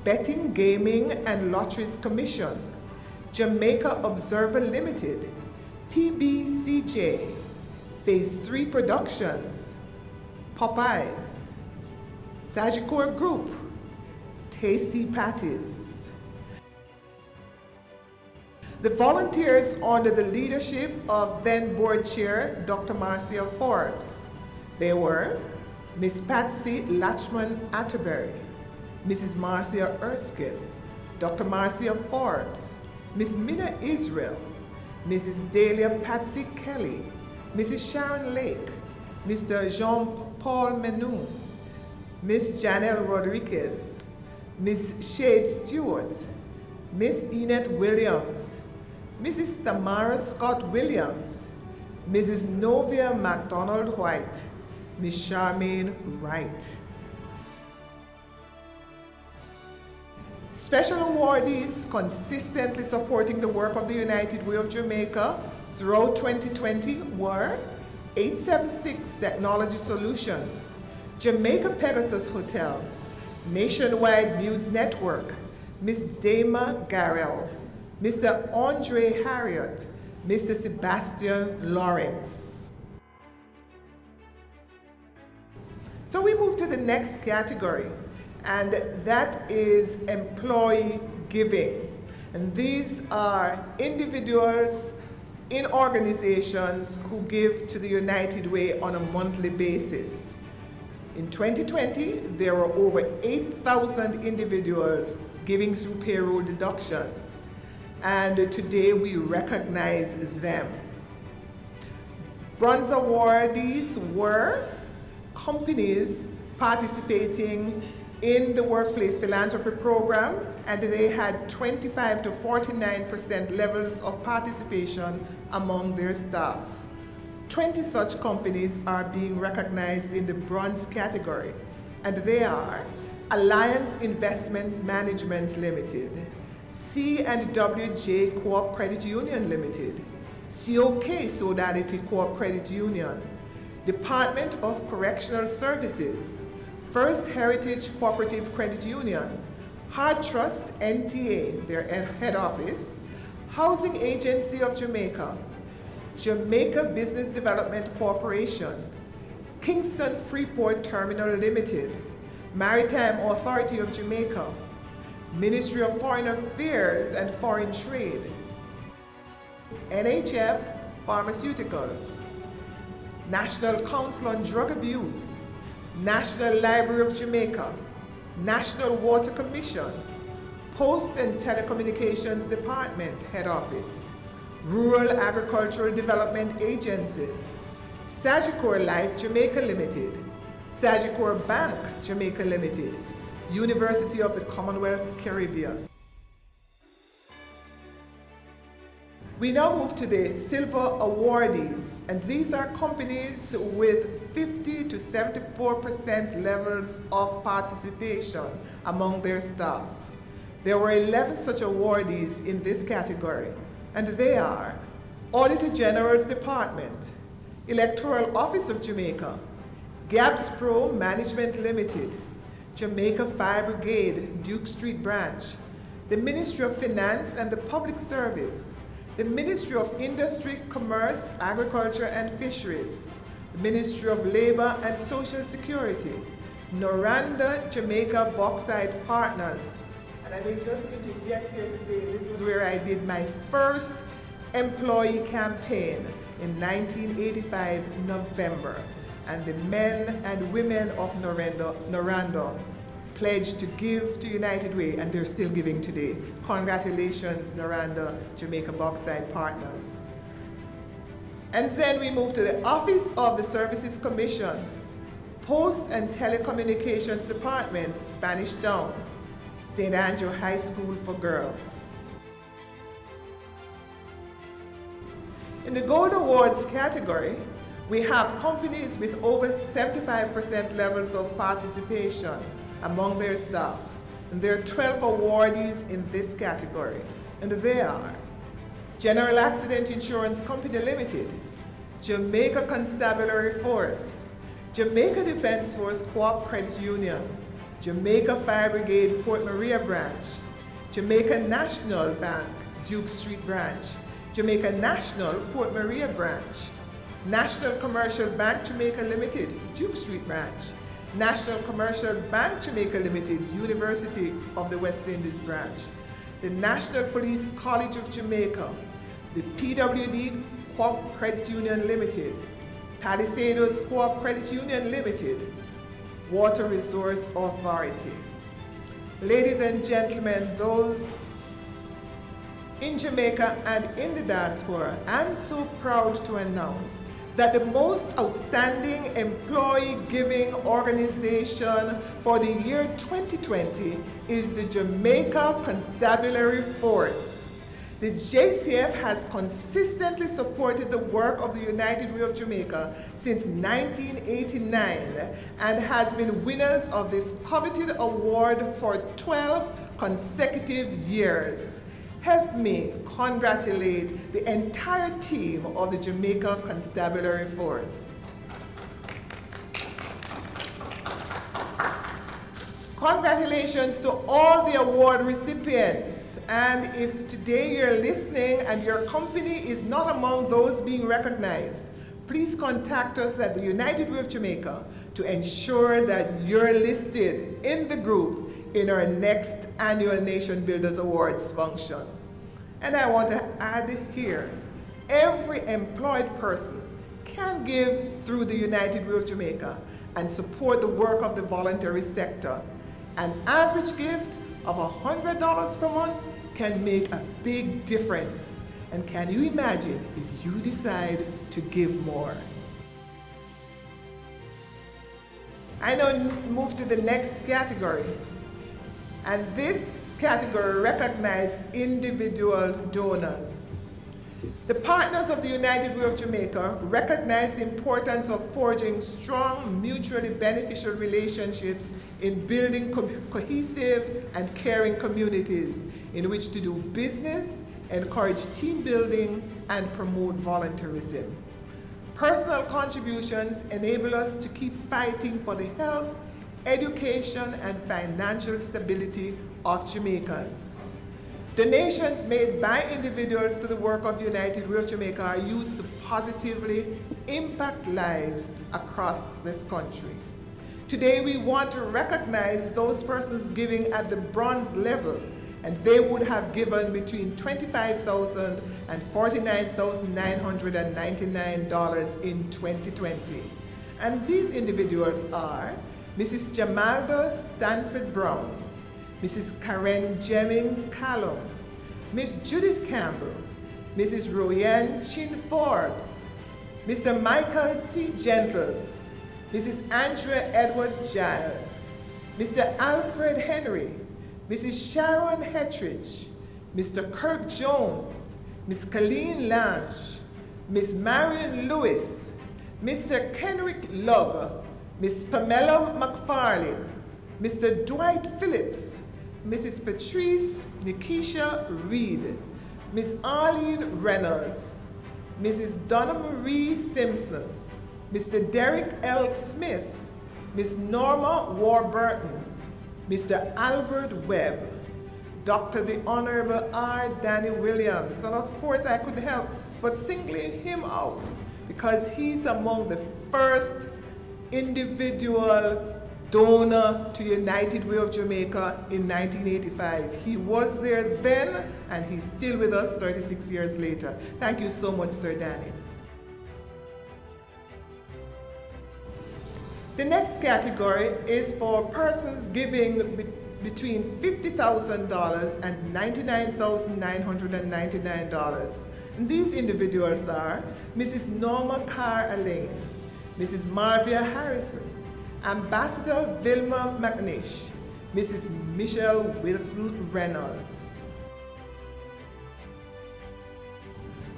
Betting, Gaming and Lotteries Commission, Jamaica Observer Limited, PBCJ, Phase 3 Productions, Popeyes, Sagicor Group, Tasty Patties. The volunteers under the leadership of then Board Chair Dr. Marcia Forbes. They were Miss Patsy Latchman Atterbury, Mrs. Marcia Erskine, Dr. Marcia Forbes, Miss Minna Israel, Mrs. Dahlia Patsy Kelly, Mrs. Sharon Lake, Mr. Jean-Paul Menou, Miss Janelle Rodriguez, Miss Shade Stewart, Miss Enette Williams, Mrs. Tamara Scott Williams, Mrs. Novia MacDonald White, Miss Charmaine Wright. Special awardees consistently supporting the work of the United Way of Jamaica throughout 2020 were 876 Technology Solutions, Jamaica Pegasus Hotel, Nationwide News Network, Miss Dama Garrell, Mr. Andre Harriott, Mr. Sebastian Lawrence. So we move to the next category, and that is employee giving. And these are individuals in organizations who give to the United Way on a monthly basis. In 2020, there were over 8,000 individuals giving through payroll deductions, and today we recognize them. Bronze awardees were companies participating in the Workplace Philanthropy Program, and they had 25 to 49% levels of participation among their staff. 20 such companies are being recognized in the bronze category, and they are Alliance Investments Management Limited, C&WJ Co-op Credit Union Limited, COK Solidarity Co-op Credit Union, Department of Correctional Services, First Heritage Cooperative Credit Union, Hard Trust NTA, their head office, Housing Agency of Jamaica, Jamaica Business Development Corporation, Kingston Freeport Terminal Limited, Maritime Authority of Jamaica, Ministry of Foreign Affairs and Foreign Trade, NHF Pharmaceuticals, National Council on Drug Abuse, National Library of Jamaica, National Water Commission, Post and Telecommunications Department Head Office, Rural Agricultural Development Agencies, Sagicor Life Jamaica Limited, Sagicor Bank Jamaica Limited, University of the Commonwealth Caribbean. We now move to the silver awardees, and these are companies with 50 to 74% levels of participation among their staff. There were 11 such awardees in this category, and they are Auditor General's Department, Electoral Office of Jamaica, Gaps Pro Management Limited, Jamaica Fire Brigade, Duke Street Branch, the Ministry of Finance and the Public Service, the Ministry of Industry, Commerce, Agriculture and Fisheries, the Ministry of Labor and Social Security, Noranda Jamaica Bauxite Partners. And I may just interject here to say this was where I did my first employee campaign in 1985 November. And the men and women of Noranda pledged to give to United Way, and they're still giving today. Congratulations, Noranda Jamaica Bauxite Partners. And then we move to the Office of the Services Commission, Post and Telecommunications Department, Spanish Town, St. Andrew High School for Girls. In the Gold Awards category, we have companies with over 75% levels of participation among their staff. And there are 12 awardees in this category. And they are General Accident Insurance Company Limited, Jamaica Constabulary Force, Jamaica Defense Force Co-op Credit Union, Jamaica Fire Brigade Port Maria Branch, Jamaica National Bank Duke Street Branch, Jamaica National Port Maria Branch, National Commercial Bank Jamaica Limited, Duke Street Branch, National Commercial Bank Jamaica Limited, University of the West Indies Branch, the National Police College of Jamaica, the PWD Co-op Credit Union Limited, Palisadoes Co-op Credit Union Limited, Water Resource Authority. Ladies and gentlemen, those in Jamaica and in the diaspora, I'm so proud to announce that the most outstanding employee giving organization for the year 2020 is the Jamaica Constabulary Force. The JCF has consistently supported the work of the United Way of Jamaica since 1989 and has been winners of this coveted award for 12 consecutive years. Help me congratulate the entire team of the Jamaica Constabulary Force. Congratulations to all the award recipients. And if today you're listening and your company is not among those being recognized, please contact us at the United Way of Jamaica to ensure that you're listed in the group in our next annual Nation Builders Awards function. And I want to add here, every employed person can give through the United Way of Jamaica and support the work of the voluntary sector. An average gift of $100 per month can make a big difference. And can you imagine if you decide to give more? I now move to the next category. And this category recognizes individual donors. The partners of the United Way of Jamaica recognize the importance of forging strong, mutually beneficial relationships in building cohesive and caring communities in which to do business, encourage team building, and promote volunteerism. Personal contributions enable us to keep fighting for the health, education, and financial stability of Jamaicans. Donations made by individuals to the work of the United Way of Jamaica are used to positively impact lives across this country. Today we want to recognize those persons giving at the bronze level, and they would have given between $25,000 and $49,999 in 2020. And these individuals are Mrs. Jamalda Stanford Brown, Mrs. Karen Jennings Callum, Miss Judith Campbell, Mrs. Royanne Chin Forbes, Mr. Michael C. Gentles, Mrs. Andrea Edwards Giles, Mr. Alfred Henry, Mrs. Sharon Hettridge, Mr. Kirk Jones, Ms. Colleen Lange, Ms. Marion Lewis, Mr. Kenrick Lugg, Ms. Pamela McFarlane, Mr. Dwight Phillips, Mrs. Patrice Nikisha Reed, Ms. Arlene Reynolds, Mrs. Donna Marie Simpson, Mr. Derek L. Smith, Ms. Norma Warburton, Mr. Albert Webb, Dr. the Honorable R. Danny Williams, and of course I couldn't help but singling him out because he's among the first individual donor to United Way of Jamaica in 1985. He was there then and he's still with us 36 years later. Thank you so much, Sir Danny. The next category is for persons giving between $50,000 and $99,999. And these individuals are Mrs. Norma Carr Alain, Mrs. Marvia Harrison, Ambassador Vilma McNish, Mrs. Michelle Wilson Reynolds.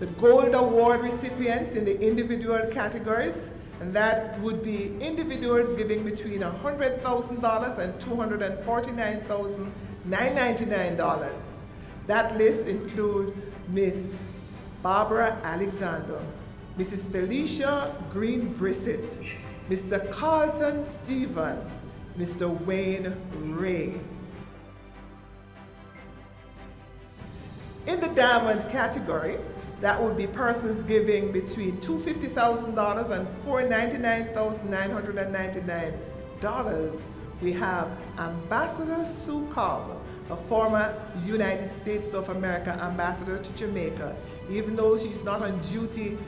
The Gold Award recipients in the individual categories, and that would be individuals giving between $100,000 and $249,999. That list includes Miss Barbara Alexander, Mrs. Felicia Green Brissett, Mr. Carlton Stephen, Mr. Wayne Ray. In the diamond category, that would be persons giving between $250,000 and $499,999. We have Ambassador Sue Cobb, a former United States of America ambassador to Jamaica. Even though she's not on duty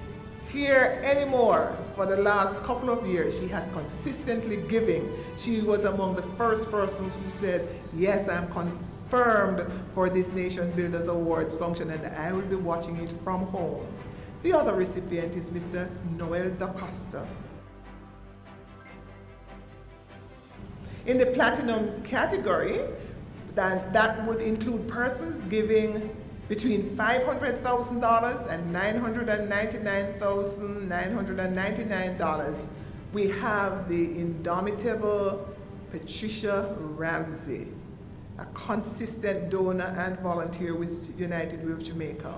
here anymore for the last couple of years, she has consistently giving. She was among the first persons who said, yes, I'm confirmed for this Nation Builders Awards function and I will be watching it from home. The other recipient is Mr. Noel DaCosta. In the platinum category, that would include persons giving between $500,000 and $999,999. We have the indomitable Patricia Ramsey, a consistent donor and volunteer with United Way of Jamaica.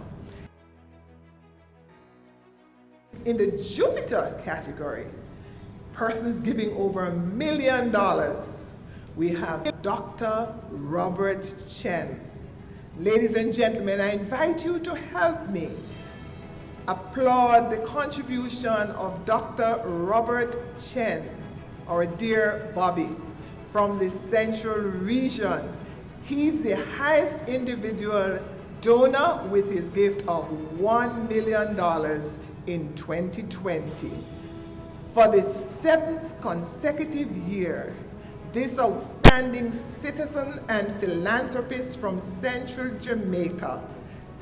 In the Jupiter category, persons giving over $1 million, we have Dr. Robert Chen. Ladies and gentlemen, I invite you to help me applaud the contribution of Dr. Robert Chen, our dear Bobby, from the Central Region. He's the highest individual donor with his gift of $1 million in 2020. For the 7th consecutive year, this outstanding citizen and philanthropist from Central Jamaica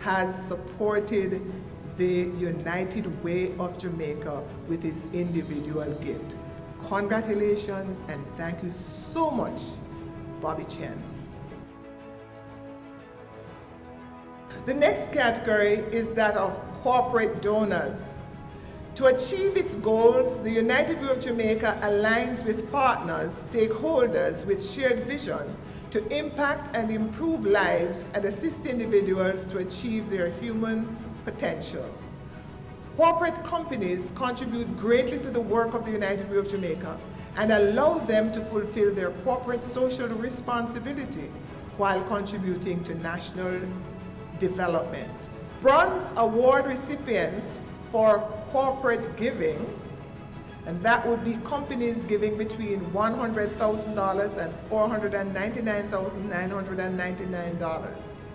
has supported the United Way of Jamaica with his individual gift. Congratulations and thank you so much, Bobby Chen. The next category is that of corporate donors. To achieve its goals, the United Way of Jamaica aligns with partners, stakeholders with shared vision to impact and improve lives and assist individuals to achieve their human potential. Corporate companies contribute greatly to the work of the United Way of Jamaica and allow them to fulfill their corporate social responsibility while contributing to national development. Bronze Award recipients for corporate giving, and that would be companies giving between $100,000 and $499,999.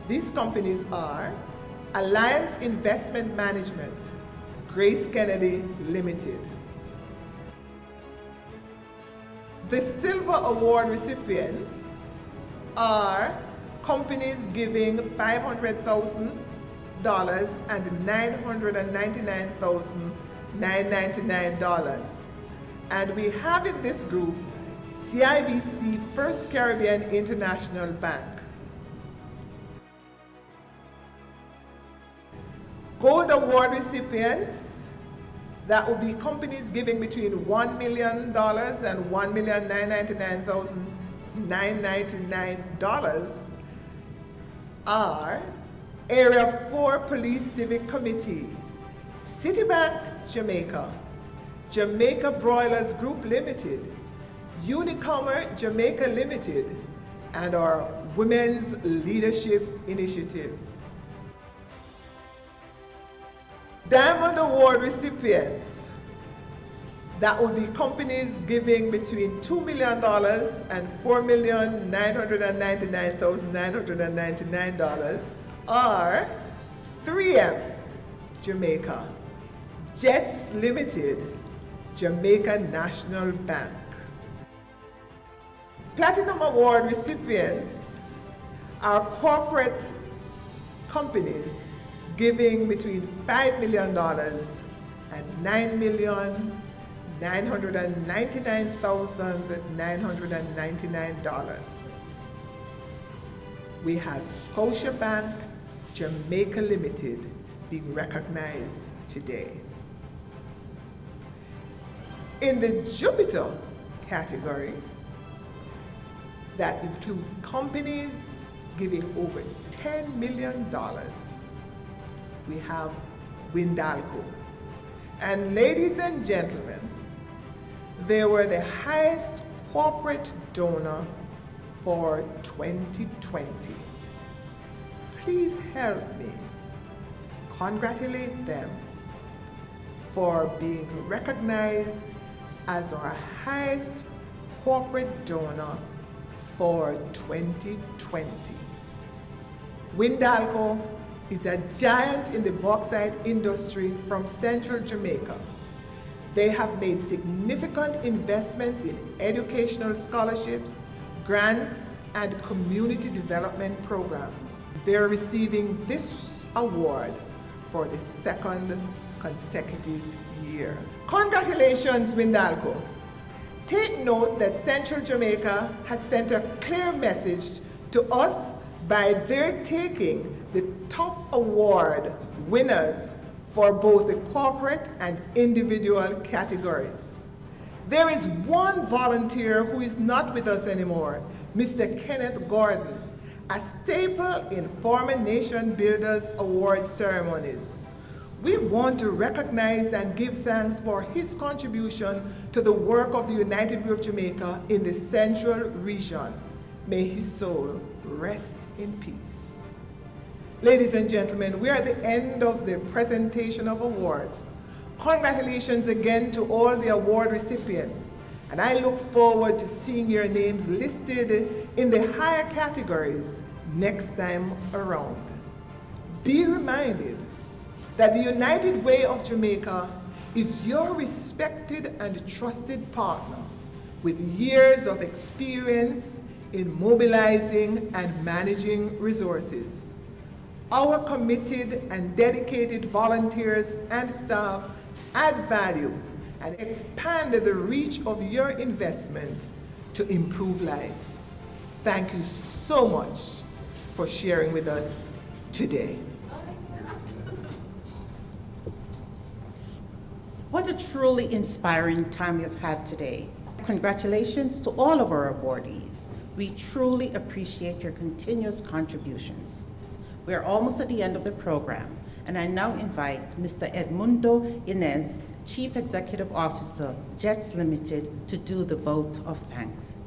These companies are Alliance Investment Management, Grace Kennedy Limited. The Silver Award recipients are companies giving $500,000 and $999,999. $999. And we have in this group CIBC First Caribbean International Bank. Gold Award recipients, that will be companies giving between $1 million and $1,999,999 are Area 4 Police Civic Committee, Citibank Jamaica, Jamaica Broilers Group Limited, Unicomer Jamaica Limited, and our Women's Leadership Initiative. Diamond Award recipients, that would be companies giving between $2 million and $4,999,999 are 3M Jamaica, Jets Limited, Jamaica National Bank. Platinum Award recipients are corporate companies giving between $5 million and $9,999,999. We have Scotiabank Jamaica Limited being recognized today. In the Jupiter category, that includes companies giving over $10 million, we have Windalco. And ladies and gentlemen, they were the highest corporate donor for 2020. Please help me congratulate them for being recognized as our highest corporate donor for 2020. Windalco is a giant in the bauxite industry from central Jamaica. They have made significant investments in educational scholarships, grants, and community development programs. They're receiving this award for the second consecutive year. Congratulations, Windalco. Take note that Central Jamaica has sent a clear message to us by their taking the top award winners for both the corporate and individual categories. There is one volunteer who is not with us anymore, Mr. Kenneth Gordon, a staple in former Nation Builders Award ceremonies. We want to recognize and give thanks for his contribution to the work of the United Way of Jamaica in the Central Region. May his soul rest in peace. Ladies and gentlemen, we are at the end of the presentation of awards. Congratulations again to all the award recipients, and I look forward to seeing your names listed in the higher categories next time around. Be reminded that the United Way of Jamaica is your respected and trusted partner with years of experience in mobilizing and managing resources. Our committed and dedicated volunteers and staff add value and expand the reach of your investment to improve lives. Thank you so much for sharing with us today. What a truly inspiring time you've had today. Congratulations to all of our awardees. We truly appreciate your continuous contributions. We are almost at the end of the program, and I now invite Mr. Edmundo Inez, Chief Executive Officer, Jets Limited, to do the vote of thanks.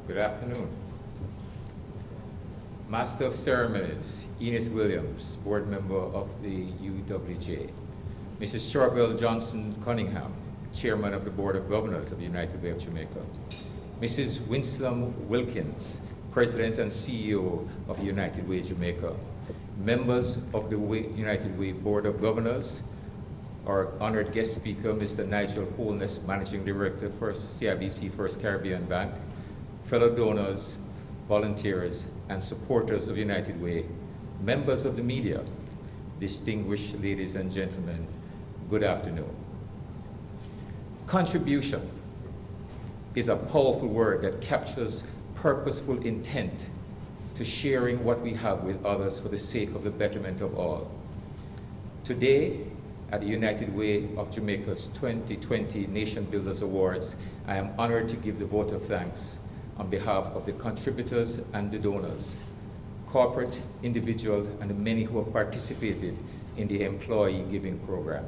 Good afternoon. Master of Ceremonies, Enid Williams, Board Member of the UWJ. Mrs. Charbel Johnson Cunningham, Chairman of the Board of Governors of the United Way of Jamaica. Mrs. Winston Wilkins, President and CEO of the United Way Jamaica. Members of the United Way Board of Governors, our honored guest speaker, Mr. Nigel Holness, Managing Director, CIBC First Caribbean Bank, fellow donors, volunteers, and supporters of United Way, members of the media, distinguished ladies and gentlemen, good afternoon. Contribution is a powerful word that captures purposeful intent to sharing what we have with others for the sake of the betterment of all. Today, at the United Way of Jamaica's 2020 Nation Builders Awards, I am honored to give the vote of thanks on behalf of the contributors and the donors, corporate, individual, and the many who have participated in the employee giving program.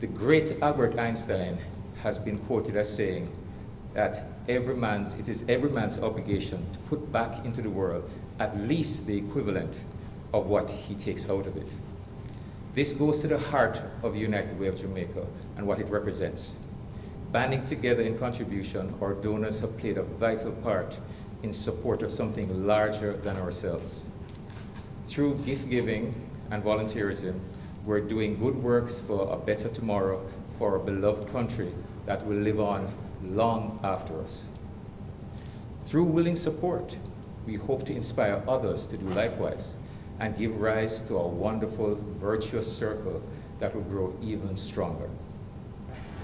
The great Albert Einstein has been quoted as saying that it is every man's obligation to put back into the world at least the equivalent of what he takes out of it. This goes to the heart of the United Way of Jamaica and what it represents. Banding together in contribution, our donors have played a vital part in support of something larger than ourselves. Through gift giving and volunteerism, we're doing good works for a better tomorrow for our beloved country that will live on long after us. Through willing support, we hope to inspire others to do likewise and give rise to a wonderful, virtuous circle that will grow even stronger.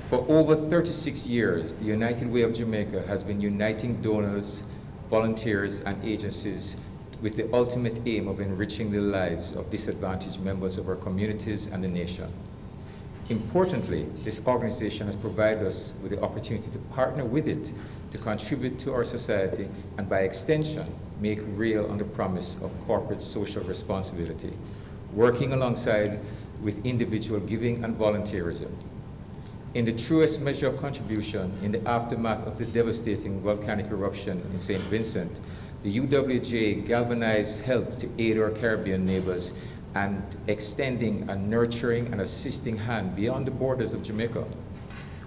For over 36 years, the United Way of Jamaica has been uniting donors, volunteers, and agencies with the ultimate aim of enriching the lives of disadvantaged members of our communities and the nation. Importantly, this organization has provided us with the opportunity to partner with it to contribute to our society and, by extension, make real on the promise of corporate social responsibility, working alongside with individual giving and volunteerism. In the truest measure of contribution, in the aftermath of the devastating volcanic eruption in St. Vincent, the UWJ galvanized help to aid our Caribbean neighbors and extending a nurturing and assisting hand beyond the borders of Jamaica.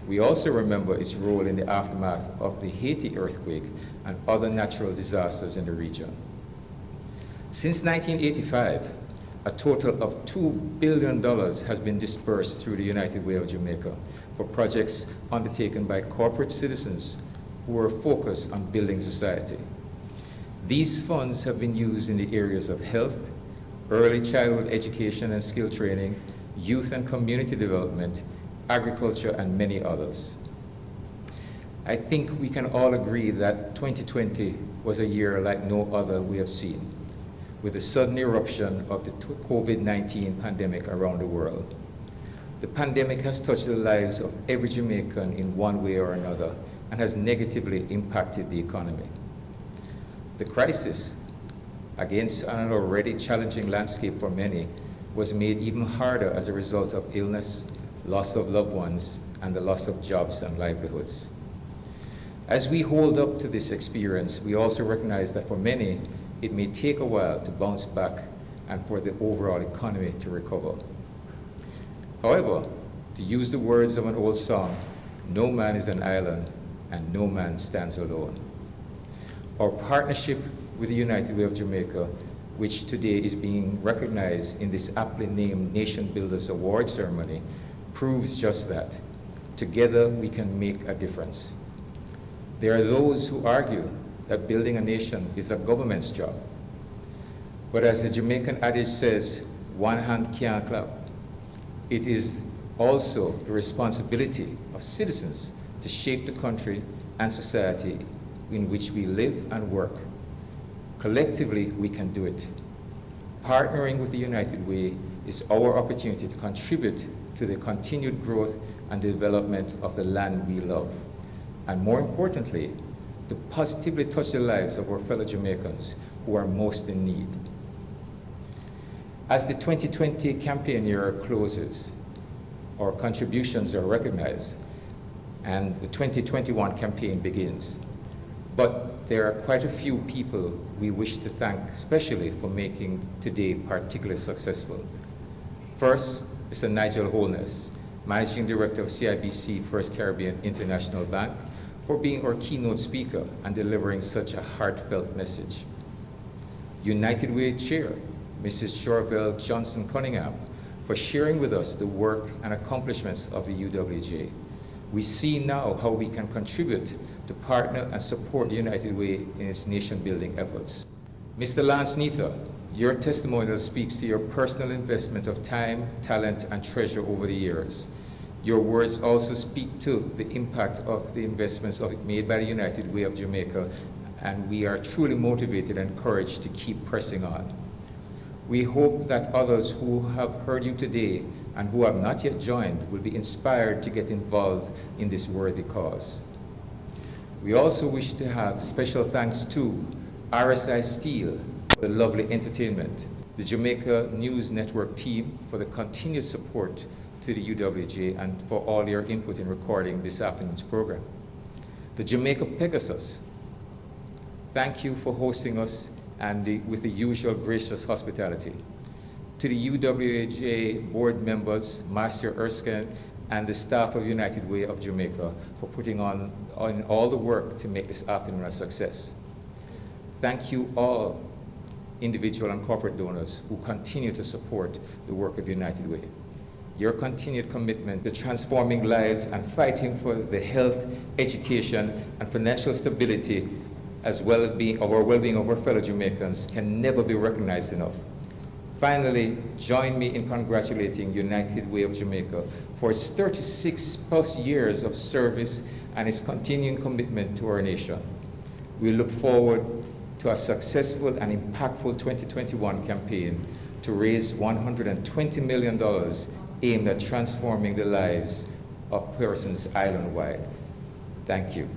We also remember its role in the aftermath of the Haiti earthquake and other natural disasters in the region. Since 1985, a total of $2 billion has been dispersed through the United Way of Jamaica for projects undertaken by corporate citizens who are focused on building society. These funds have been used in the areas of health, early childhood education and skill training, youth and community development, agriculture, and many others. I think we can all agree that 2020 was a year like no other we have seen, with the sudden eruption of the COVID-19 pandemic around the world. The pandemic has touched the lives of every Jamaican in one way or another and has negatively impacted the economy. The crisis, against an already challenging landscape for many, was made even harder as a result of illness, loss of loved ones, and the loss of jobs and livelihoods. As we hold up to this experience, we also recognize that for many, it may take a while to bounce back and for the overall economy to recover. However, to use the words of an old song, no man is an island and no man stands alone. Our partnership with the United Way of Jamaica, which today is being recognized in this aptly named Nation Builders Award ceremony, proves just that. Together, we can make a difference. There are those who argue that building a nation is a government's job. But as the Jamaican adage says, one hand can't clap. It is also the responsibility of citizens to shape the country and society in which we live and work. Collectively, we can do it. Partnering with the United Way is our opportunity to contribute to the continued growth and development of the land we love. And more importantly, to positively touch the lives of our fellow Jamaicans who are most in need. As the 2020 campaign year closes, our contributions are recognized and the 2021 campaign begins. But there are quite a few people we wish to thank especially for making today particularly successful. First, Mr. Nigel Holness, Managing Director of CIBC First Caribbean International Bank, for being our keynote speaker and delivering such a heartfelt message. United Way Chair, Mrs. Chorvell Johnson Cunningham, for sharing with us the work and accomplishments of the UWJ. We see now how we can contribute to partner and support the United Way in its nation-building efforts. Mr. Lance Nita, your testimonial speaks to your personal investment of time, talent, and treasure over the years. Your words also speak to the impact of the investments made by the United Way of Jamaica, and we are truly motivated and encouraged to keep pressing on. We hope that others who have heard you today and who have not yet joined will be inspired to get involved in this worthy cause. We also wish to have special thanks to RSI Steel for the lovely entertainment, the Jamaica News Network team for the continued support to the UWJ and for all your input in recording this afternoon's program. The Jamaica Pegasus, thank you for hosting us and with the usual gracious hospitality. To the UWJ board members, Master Erskine, and the staff of United Way of Jamaica for putting on all the work to make this afternoon a success. Thank you all individual and corporate donors who continue to support the work of United Way. Your continued commitment to transforming lives and fighting for the health, education, and financial stability as well as well-being of our fellow Jamaicans can never be recognized enough. Finally, join me in congratulating United Way of Jamaica for its 36+ years of service and its continuing commitment to our nation. We look forward to a successful and impactful 2021 campaign to raise $120 million aimed at transforming the lives of persons island-wide. Thank you.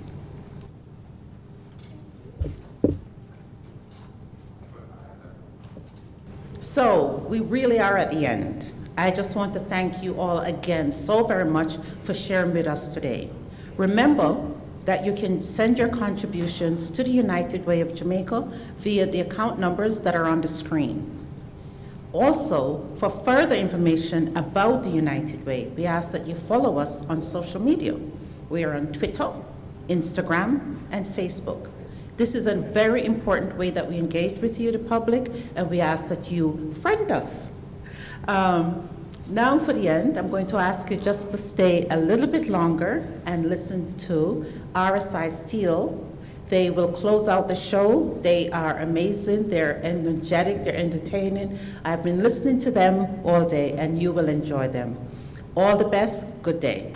So we really are at the end. I just want to thank you all again so very much for sharing with us today. Remember that you can send your contributions to the United Way of Jamaica via the account numbers that are on the screen. Also, for further information about the United Way, we ask that you follow us on social media. We are on Twitter, Instagram, and Facebook. This is a very important way that we engage with you, the public, and we ask that you friend us. Now for the end, I'm going to ask you just to stay a little bit longer and listen to RSI Steel. They will close out the show. They are amazing, they're energetic, they're entertaining. I've been listening to them all day and you will enjoy them. All the best, good day.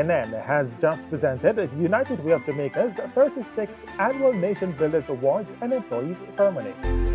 CNN has just presented the United Way of Jamaica's 36th Annual Nation Builders Awards and Employees Ceremony.